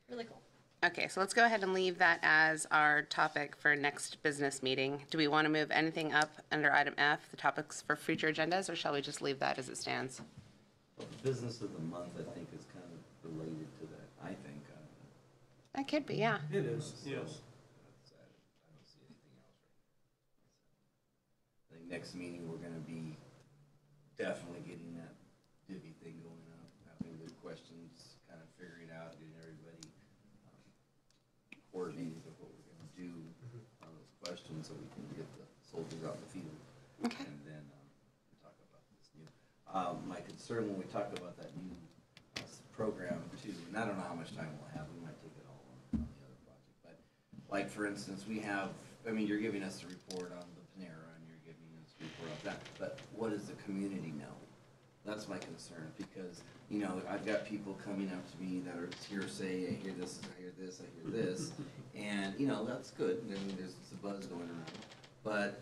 Really cool. Okay, so let's go ahead and leave that as our topic for next business meeting. Do we want to move anything up under item F, the topics for future agendas, or shall we just leave that as it stands? Well, the business of the month, I think, is kind of related to that, I think. That could be, yeah. It is, So, yes. I don't see anything else right now. I think next meeting, we're gonna be definitely getting that divvy thing going up, having good questions, kind of figuring out, getting everybody coordinated with what we're gonna do on those questions, so we can get the soldiers out in the field. Okay. And then we talk about this new. My concern when we talk about that new program too, and I don't know how much time we'll have, we might take it all on the other project, but like for instance, we have, I mean, you're giving us a report on the Panera and you're giving us a report on that, but what does the community know? That's my concern, because, you know, I've got people coming up to me that are hearsay, I hear this, I hear this, I hear this, and, you know, that's good, I mean, there's a buzz going around, but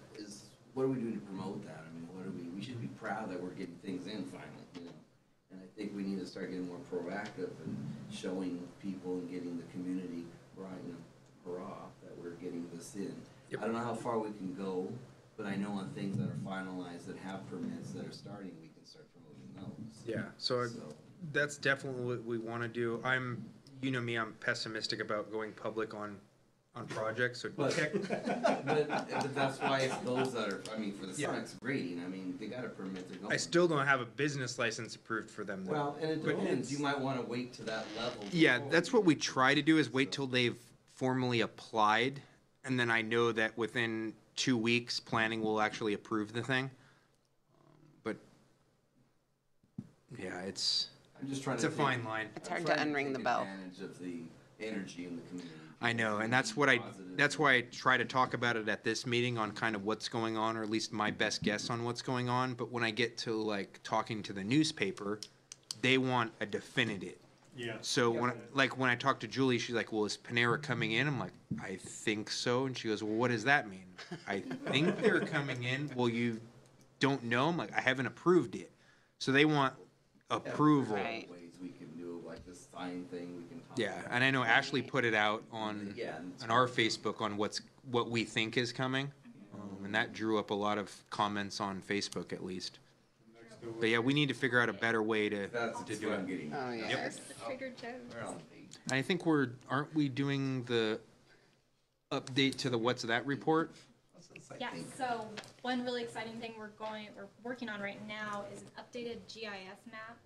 what are we doing to promote that? I mean, we should be proud that we're getting things in finally, you know? And I think we need to start getting more proactive and showing people and getting the community, right, you know, hurrah, that we're getting this in. Yep. I don't know how far we can go, but I know on things that are finalized, that have permits, that are starting, we can start promoting those. Yeah, so that's definitely what we want to do. You know me, I'm pessimistic about going public on projects, so But, but that's why it's those that are, I mean, for the Yeah. Sonics grading, I mean, they got a permit, they're going. I still don't have a business license approved for them though. Well, and it But depends, you might wanna wait to that level. Yeah, before that's you what we do it. try to do, is wait till they've formally applied, and then I know that within 2 weeks, planning will actually approve the thing. But, yeah, it's I'm just trying a to think- fine line. It's I'm hard to trying unring take the bell. Advantage of the energy in the community. I know, and that's why I try to talk about it at this meeting on kind of what's going on, or at least my best guess on what's going on. But when I get to like talking to the newspaper, they want a definitive. Yeah. So when I talked to Julie, she's like, "Well, is Panera coming in?" I'm like, "I think so." And she goes, "Well, what does that mean?" I think they're coming in. Well, you don't know. I'm like, I haven't approved it. So they want approval. Right. Ways we can do it, like this sign thing, we can talk Yeah, about. and I know Ashley put it out on Yeah, and it's- on our Facebook on what we think is coming, and that drew up a lot of comments on Facebook at least. But yeah, we need to figure out a better way to That's do what I'm it. getting. Oh, yes. The triggered toes. We're on the page. I think aren't we doing the update to the what's that report? I Yeah, think. so one really exciting thing we're working on right now is an updated GIS map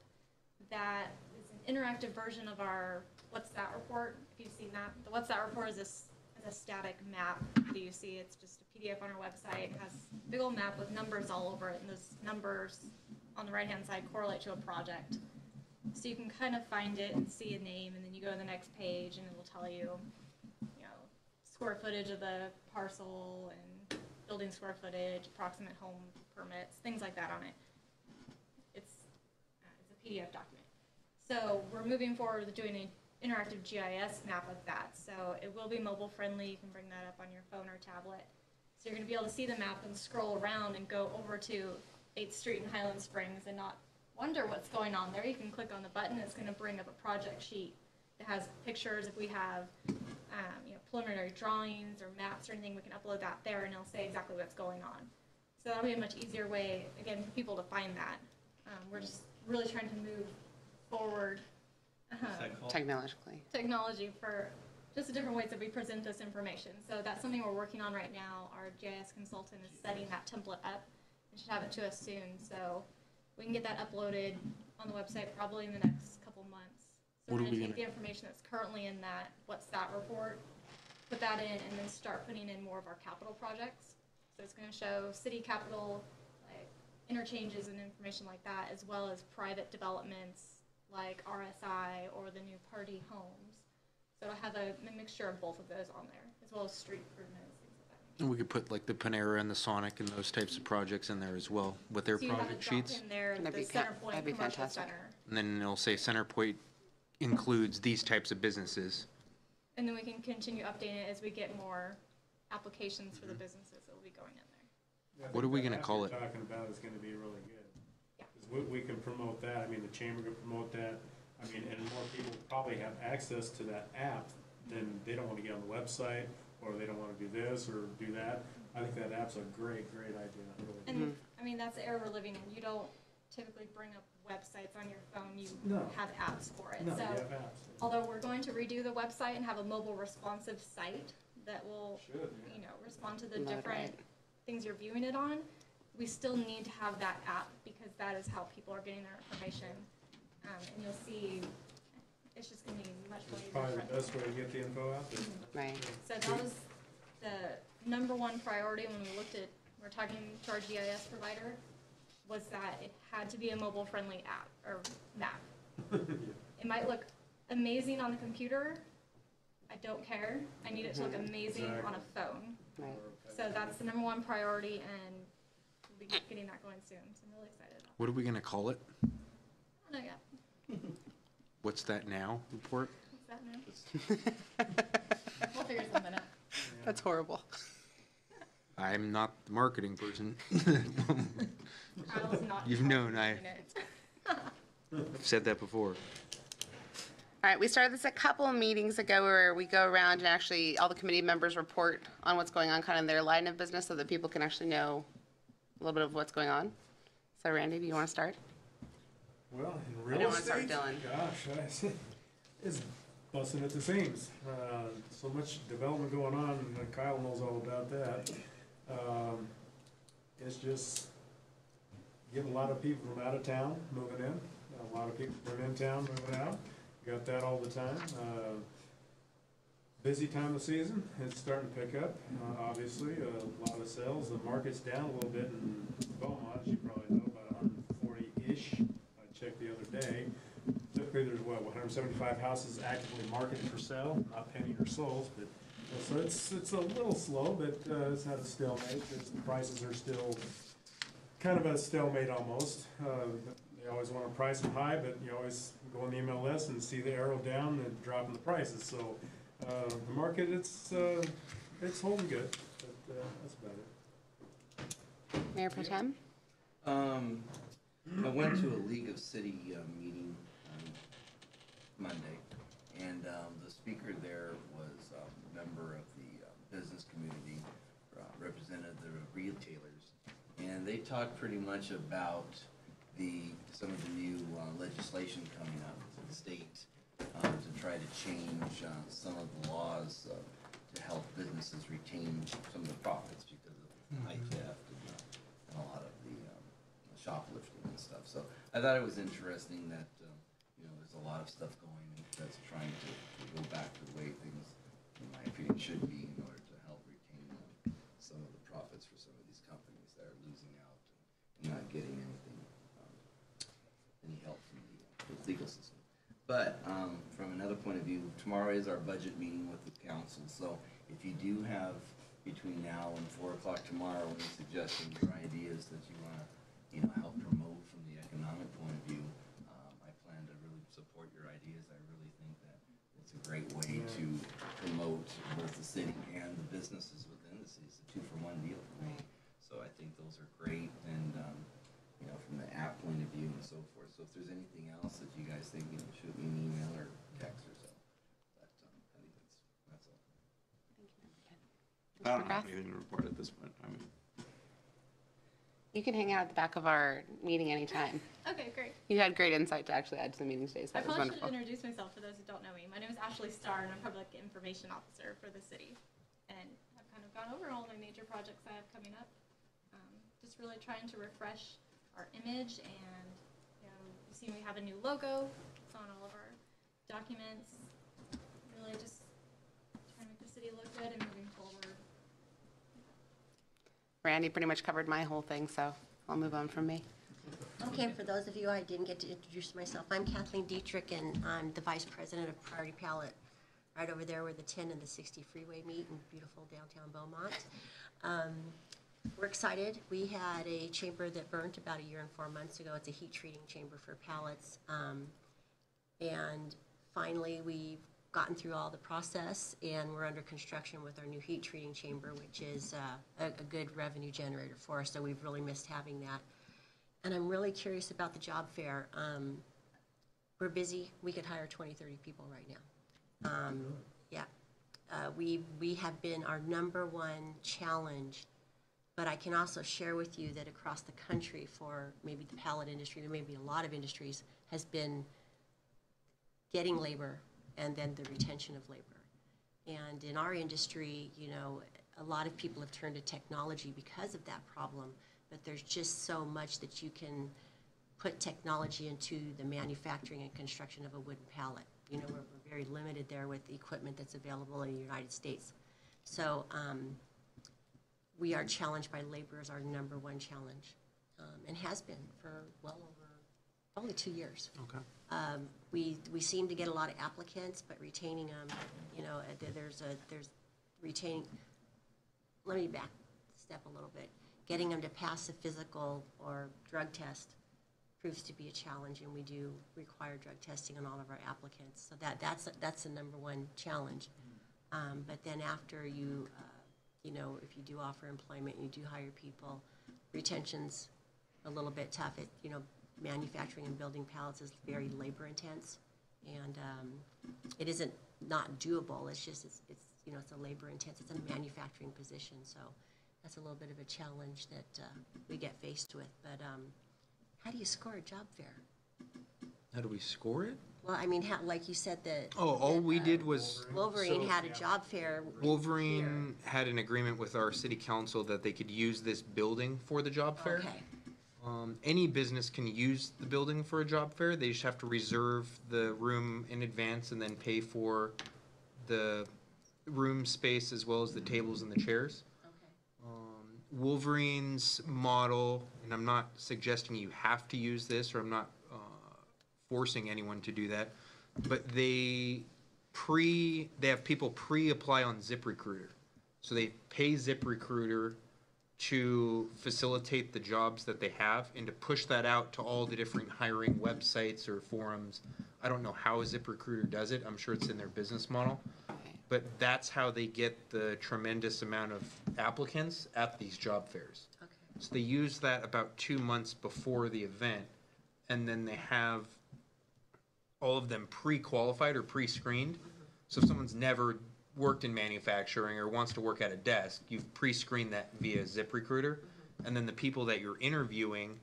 that is an interactive version of our What's That report. If you've seen that, the What's That report is a static map that you see. It's just a PDF on our website. It has a big old map with numbers all over it, and those numbers on the right-hand side correlate to a project. So you can kind of find it and see a name, and then you go to the next page, and it will tell you, you know, square footage of the parcel and building square footage, approximate home permits, things like that on it. It's a PDF document. So we're moving forward with doing an interactive GIS map of that. So it will be mobile friendly. You can bring that up on your phone or tablet. So you're going to be able to see the map and scroll around and go over to 8th Street in Highland Springs and not wonder what's going on there. You can click on the button, it's going to bring up a project sheet that has pictures. If we have preliminary drawings or maps or anything, we can upload that there and it'll say exactly what's going on. So that'll be a much easier way, again, for people to find that. We're just really trying to move forward Technologically. technology for just the different ways that we present this information. So that's something we're working on right now. Our GIS consultant is setting that template up and should have it to us soon. So we can get that uploaded on the website probably in the next couple months. So What we're are going we to take the information that's currently in that what's that report, put that in, and then start putting in more of our capital projects. So it's going to show city capital, like interchanges and information like that, as well as private developments like RSI or the new party homes. So it'll have a mixture of both of those on there, as well as street improvements, things like that. And we could put like the Panera and the Sonic and those types of projects in there as well with their So you have project it dropped sheets. in there, That'd the be Center that'd Point be Commercial fantastic. Center. And then it'll say Centerpoint includes these types of businesses. And then we can continue updating it as we get more applications for the businesses that will be going in there. I What are think we that gonna app call you're it? Talking about is gonna be really good. Yeah. 'Cause we can promote that, I mean, the chamber can promote that, I mean, and more people probably have access to that app, then they don't wanna get on the website, or they don't wanna do this or do that. I think that app's a great idea, really. And I mean, that's the era we're living in. You don't typically bring up websites on your phone. You No. have apps for it. No, you So have apps. although we're going to redo the website and have a mobile responsive site that will, Should, yeah. respond to the Load different right. things you're viewing it on, we still need to have that app because that is how people are getting their information. And you'll see, it's just gonna be much more It's probably the user-friendly. best way to get the info out there. Right. So that was the number one priority when we looked at, we're talking to our GIS provider, was that it had to be a mobile-friendly app or map. It might look amazing on the computer. I don't care. I need it to look amazing on a phone. Right. So that's the number one priority, and we'll be getting that going soon. So I'm really excited about What are we gonna call it? it. I don't know yet. What's that now report? What's that now? We'll figure something out. That's horrible. I'm not the marketing person. Kyle's not You've known I- doing it. I've said that before. All right, we started this a couple meetings ago where we go around and actually all the committee members report on what's going on kind of in their line of business so that people can actually know a little bit of what's going on. So Randy, do you want to start? Well, in I real don't wanna start estate, Dylan. gosh, it's busting at the seams. So much development going on, and Kyle knows all about that. It's just getting a lot of people from out of town moving in, a lot of people from in town moving out. Got that all the time. Busy time of season, it's starting to pick up, obviously, a lot of sales. The market's down a little bit in Beaumont, as you probably know, about 140-ish. I checked the other day. Typically, there's 175 houses actively marketed for sale, not pending or sold, but so it's a little slow, but it's not a stalemate. The prices are still kind of a stalemate almost. They always want to price them high, but you always go on the MLS and see the arrow down and dropping the prices. So the market, it's holding good, but that's about it. Mayor Pro Tem? I went to a League of City meeting Monday, and the speaker there was a member of the business community, represented the retailers, and they talked pretty much about some of the new legislation coming up to the state to try to change some of the laws to help businesses retain some of the profits because of high theft and a lot of the shoplifting and stuff. So I thought it was interesting that there's a lot of stuff going that's trying to go back to the way things, in my opinion, should be in order to help retain some of the profits for some of these companies that are losing out and not getting anything, any help from the legal system. But from another point of view, tomorrow is our budget meeting with the council. So if you do have between now and 4 o'clock tomorrow any suggestions or ideas that you want to help promote from the economic point of view, I plan to really support your ideas. I really think that it's a great way to promote both the city and the businesses within the city. It's a 2-for-1 deal for me. So I think those are great, and that point of view and so forth. So if there's anything else that you guys think, shoot me an email or text or so. But I think that's all. I don't have anything to report at this point. I mean, You can hang out at the back of our meeting anytime. Okay, great. You had great insight to actually add to the meeting today, so I that was probably should wonderful. introduce myself for those who don't know me. My name is Ashley Starr, and I'm Public Information Officer for the city. And I've kind of gone over all my major projects I have coming up. Just really trying to refresh our image, and you see we have a new logo. It's on all of our documents. Really just trying to make the city look good and moving forward. Randy pretty much covered my whole thing, so I'll move on from me. Okay, for those of you I didn't get to introduce myself, I'm Kathleen Dietrich, and I'm the Vice President of Priority Palette, right over there where the 10 and the 60 freeway meet in beautiful downtown Beaumont. We're excited. We had a chamber that burnt about 1 year and 4 months ago. It's a heat treating chamber for pallets. And finally, we've gotten through all the process, and we're under construction with our new heat treating chamber, which is a good revenue generator for us, so we've really missed having that. And I'm really curious about the job fair. We're busy. We could hire 20, 30 people right now. We have been our #1 challenge, but I can also share with you that across the country for maybe the pallet industry, or maybe a lot of industries, has been getting labor and then the retention of labor. And in our industry, a lot of people have turned to technology because of that problem, but there's just so much that you can put technology into the manufacturing and construction of a wooden pallet. We're very limited there with the equipment that's available in the United States. So we are challenged by labor as our #1 challenge, and has been for well over probably 2 years. Okay. We seem to get a lot of applicants, but retaining them, there's retaining. Let me back step a little bit. Getting them to pass a physical or drug test proves to be a challenge, and we do require drug testing on all of our applicants. So that's the #1 challenge. But then after you, if you do offer employment, and you do hire people, retention's a little bit tough. Manufacturing and building pallets is very labor intense, and it isn't not doable. It's just it's a labor intense. It's a manufacturing position, so that's a little bit of a challenge that we get faced with. But how do you score a job fair? How do we score it? Well, I mean, like you said, that All we did was Wolverine so had a job fair. Wolverine had an agreement with our city council that they could use this building for the job fair. Okay. Any business can use the building for a job fair. They just have to reserve the room in advance and then pay for the room space as well as the tables and the chairs. Okay. Wolverine's model, and I'm not suggesting you have to use this, or I'm not forcing anyone to do that, but they have people pre-apply on ZipRecruiter. So they pay ZipRecruiter to facilitate the jobs that they have and to push that out to all the different hiring websites or forums. I don't know how ZipRecruiter does it. I'm sure it's in their business model. But that's how they get the tremendous amount of applicants at these job fairs. Okay. So they use that about 2 months before the event, and then they have all of them pre-qualified or pre-screened. So if someone's never worked in manufacturing or wants to work at a desk, you've pre-screened that via ZipRecruiter, and then the people that you're interviewing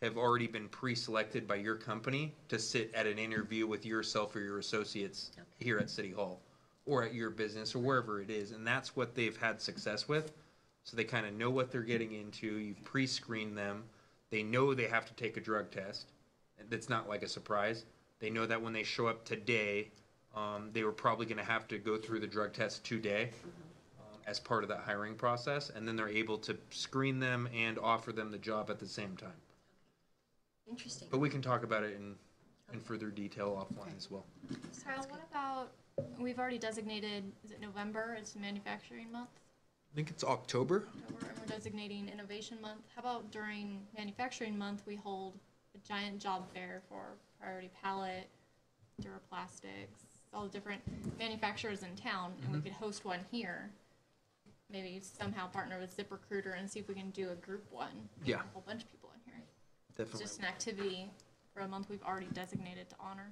have already been pre-selected by your company to sit at an interview with yourself or your associates here at City Hall or at your business or wherever it is, and that's what they've had success with. So they kind of know what they're getting into. You've pre-screened them. They know they have to take a drug test. That's not like a surprise. They know that when they show up today, they were probably going to have to go through the drug test today as part of that hiring process, and then they're able to screen them and offer them the job at the same time. Interesting. But we can talk about it in further detail offline as well. Kyle, what about, we've already designated, is it November? It's Manufacturing Month. I think it's October. And we're designating Innovation Month. How about during Manufacturing Month, we hold a giant job fair for Priority Pallet, Duraplastics, all the different manufacturers in town, and we could host one here. Maybe somehow partner with ZipRecruiter and see if we can do a group one. Yeah. A whole bunch of people in here. It's definitely. just an activity for a month we've already designated to honor.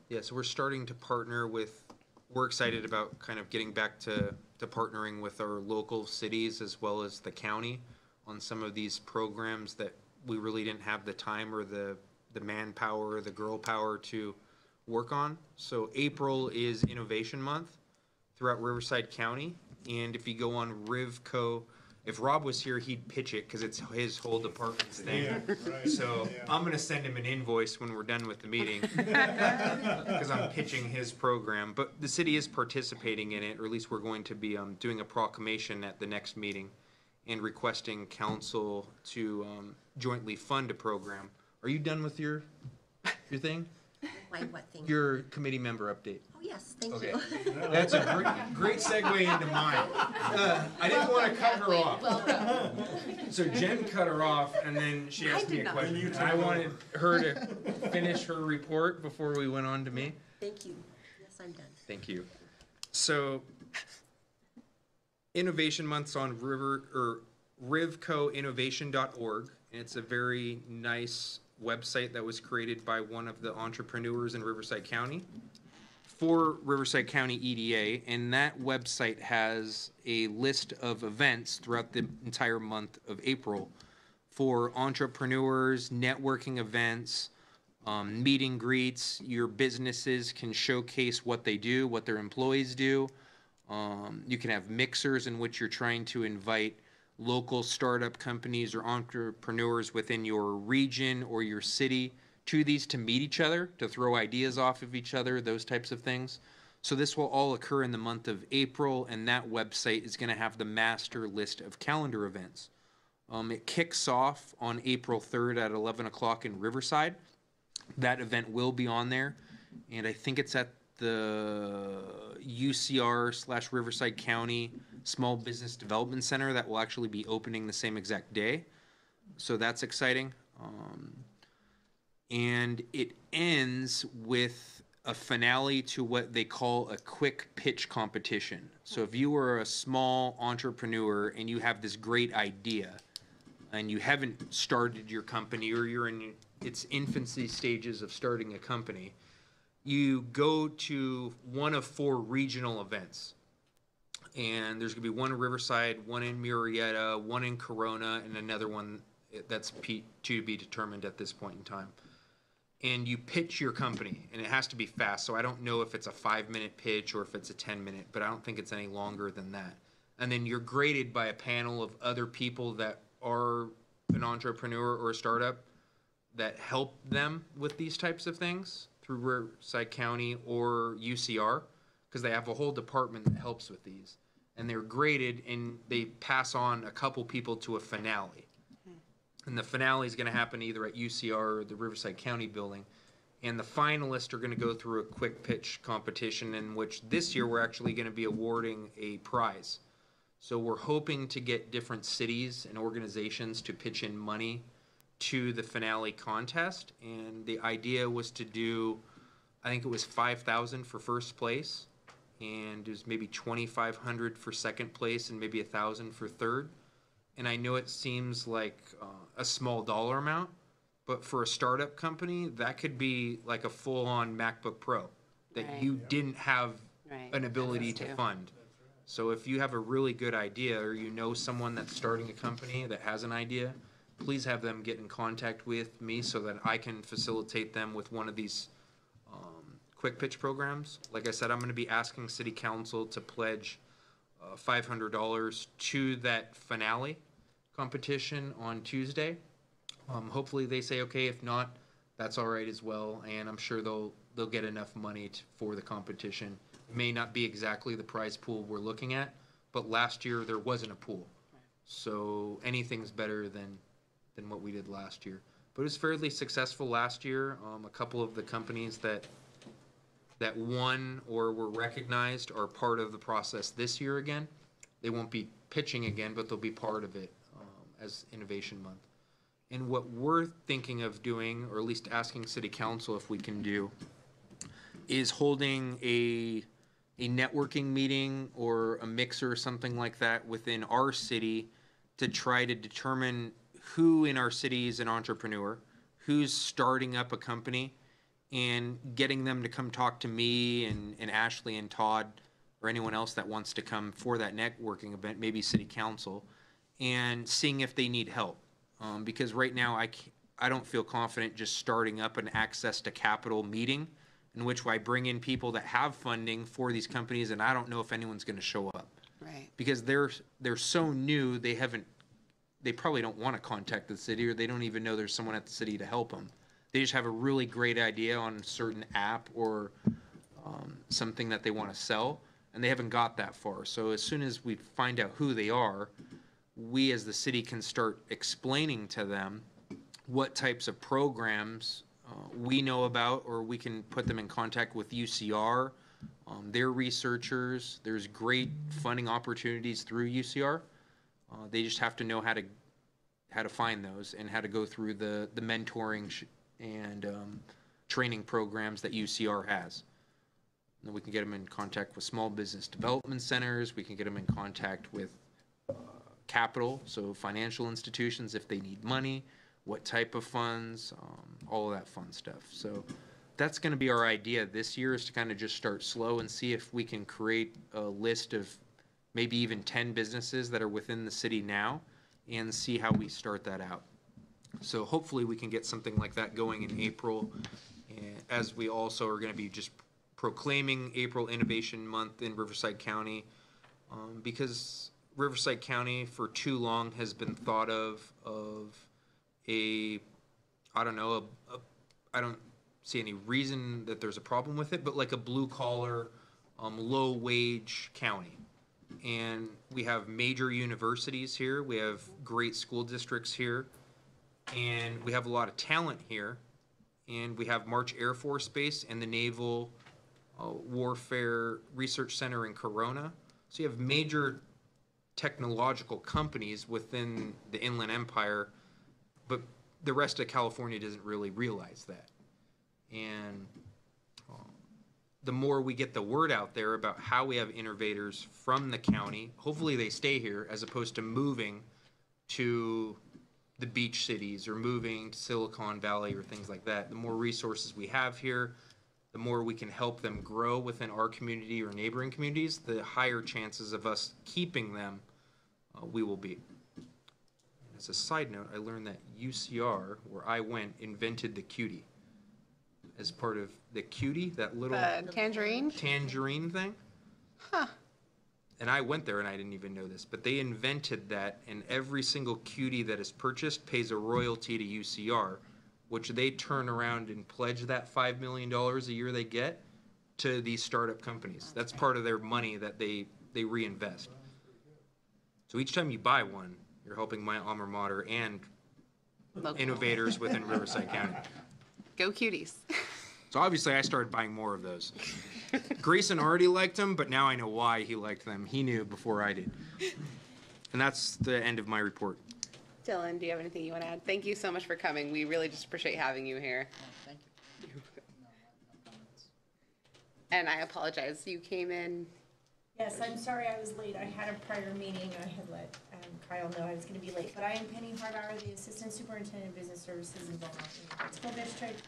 Yeah, so we're starting to partner with, we're excited about kind of getting back to partnering with our local cities as well as the county on some of these programs that we really didn't have the time or the manpower, the girl power to work on. So April is Innovation Month throughout Riverside County. And if you go on Rivco, if Rob was here, he'd pitch it because it's his whole department's thing. Yeah, right. So Yeah. I'm gonna send him an invoice when we're done with the meeting because I'm pitching his program. But the city is participating in it, or at least we're going to be doing a proclamation at the next meeting and requesting council to jointly fund a program. Are you done with your thing? Why, what thing? Your committee member update. Oh, yes, thank Okay. you. That's a great segue into mine. I didn't want to cut her off. So Jen cut her off, and then she asked me a question. And I wanted her to finish her report before we went on to me. Thank you. Yes, I'm done. Thank you. So, Innovation Month's on rivcoinnovation.org, and it's a very nice website that was created by one of the entrepreneurs in Riverside County for Riverside County EDA, and that website has a list of events throughout the entire month of April for entrepreneurs, networking events, meet and greets. Your businesses can showcase what they do, what their employees do. You can have mixers in which you're trying to invite local startup companies or entrepreneurs within your region or your city to these to meet each other, to throw ideas off of each other, those types of things. So this will all occur in the month of April, and that website is going to have the master list of calendar events. It kicks off on April 3rd at 11 o'clock in Riverside. That event will be on there, and I think it's at the UCR/Riverside County Small Business Development Center that will actually be opening the same exact day. So that's exciting. And it ends with a finale to what they call a quick pitch competition. So if you are a small entrepreneur and you have this great idea and you haven't started your company or you're in its infancy stages of starting a company, you go to one of 4 regional events. And there's going to be one in Riverside, one in Murrieta, one in Corona, and another one that's to be determined at this point in time. And you pitch your company, and it has to be fast. So I don't know if it's a 5-minute pitch or if it's a 10-minute, but I don't think it's any longer than that. And then you're graded by a panel of other people that are an entrepreneur or a startup that help them with these types of things through Riverside County or UCR, because they have a whole department that helps with these. And they're graded, and they pass on a couple people to a finale. And the finale is going to happen either at UCR or the Riverside County building. And the finalists are going to go through a quick pitch competition in which this year we're actually going to be awarding a prize. So we're hoping to get different cities and organizations to pitch in money to the finale contest. And the idea was to do, I think it was $5,000 for first place, and it was maybe $2,500 for second place, and maybe $1,000 for third. And I know it seems like a small dollar amount, but for a startup company, that could be like a full-on MacBook Pro that Right. you didn't have Right. an ability That's to true. fund. So if you have a really good idea, or you know someone that's starting a company that has an idea, please have them get in contact with me so that I can facilitate them with one of these quick pitch programs. Like I said, I'm going to be asking City Council to pledge $500 to that finale competition on Tuesday. Hopefully they say okay. If not, that's all right as well. And I'm sure they'll get enough money for the competition. It may not be exactly the prize pool we're looking at, but last year there wasn't a pool, so anything's better than what we did last year. But it was fairly successful last year. A couple of the companies that won or were recognized are part of the process this year again. They won't be pitching again, but they'll be part of it as Innovation Month. And what we're thinking of doing, or at least asking City Council if we can do, is holding a networking meeting or a mixer or something like that within our city to try to determine who in our city is an entrepreneur, who's starting up a company, and getting them to come talk to me and Ashley and Todd or anyone else that wants to come for that networking event, maybe city council, and seeing if they need help. Because right now I don't feel confident just starting up an access to capital meeting in which I bring in people that have funding for these companies, and I don't know if anyone's going to show up. Right. Because they're so new, they probably don't want to contact the city, or they don't even know there's someone at the city to help them. They just have a really great idea on a certain app or something that they want to sell, and they haven't got that far. So as soon as we find out who they are, we as the city can start explaining to them what types of programs we know about, or we can put them in contact with UCR. They're researchers. There's great funding opportunities through UCR. They just have to know how to find those and how to go through the mentoring and training programs that UCR has. And then we can get them in contact with small business development centers. We can get them in contact with capital, so financial institutions if they need money, what type of funds, all of that fun stuff. So that's going to be our idea this year, is to kind of just start slow and see if we can create a list of maybe even 10 businesses that are within the city now, and see how we start that out. So hopefully we can get something like that going in April, and as we also are going to be just proclaiming April Innovation Month in Riverside County, because Riverside County for too long has been thought of I don't see any reason that there's a problem with it, but like a blue collar, low wage county. And we have major universities here, we have great school districts here, and we have a lot of talent here, and we have March Air Force Base and the Naval Warfare Research Center in Corona. So you have major technological companies within the Inland Empire, but the rest of California doesn't really realize that. And the more we get the word out there about how we have innovators from the county, hopefully they stay here as opposed to moving to the beach cities or moving to Silicon Valley or things like that. The more resources we have here, the more we can help them grow within our community or neighboring communities, the higher chances of us keeping them we will be. As a side note, I learned that UCR, where I went, invented the cutie. As part of the cutie, that little Tangerine? tangerine thing. Huh. And I went there and I didn't even know this, but they invented that, and every single cutie that is purchased pays a royalty to UCR, which they turn around and pledge that $5 million a year they get to these startup companies. That's part of their money that they reinvest. So each time you buy one, you're helping my alma mater and Local. innovators within Riverside County. Go Cuties. So obviously I started buying more of those. Grayson already liked them, but now I know why he liked them. He knew before I did. And that's the end of my report. Dylan, do you have anything you want to add? Thank you so much for coming. We really just appreciate having you here. Thank you. No comments. And I apologize. You came in. Yes, I'm sorry I was late. I had a prior meeting. I had let Kyle know I was going to be late. But I am Penny Harbauer, the Assistant Superintendent of Business Services in Beaumont Unified School District.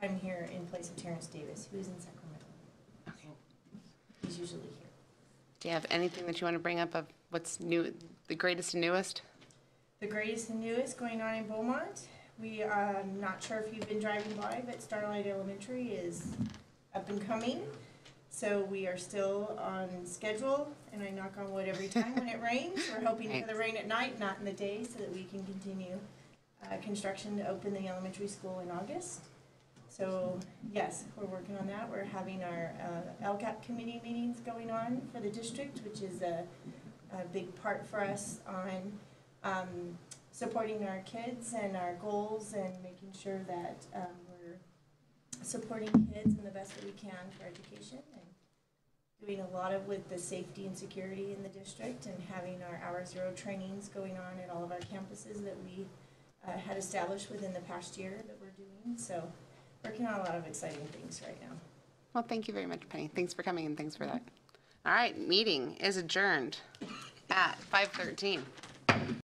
I'm here in place of Terrence Davis, who is in Sacramento. Okay. He's usually here. Do you have anything that you want to bring up of what's new, the greatest and newest? The greatest and newest going on in Beaumont. We are not sure if you've been driving by, but Starlight Elementary is up and coming. So we are still on schedule, and I knock on wood every time when it rains. We're hoping for the rain at night, not in the day, so that we can continue construction to open the elementary school in August. So yes, we're working on that. We're having our LCAP committee meetings going on for the district, which is a big part for us on supporting our kids and our goals and making sure that we're supporting kids in the best that we can for education, and doing a lot of with the safety and security in the district, and having our Hour Zero trainings going on at all of our campuses that we had established within the past year that we're doing. So working on a lot of exciting things right now. Well, thank you very much, Penny. Thanks for coming and thanks for that. All right, meeting is adjourned at 5:13.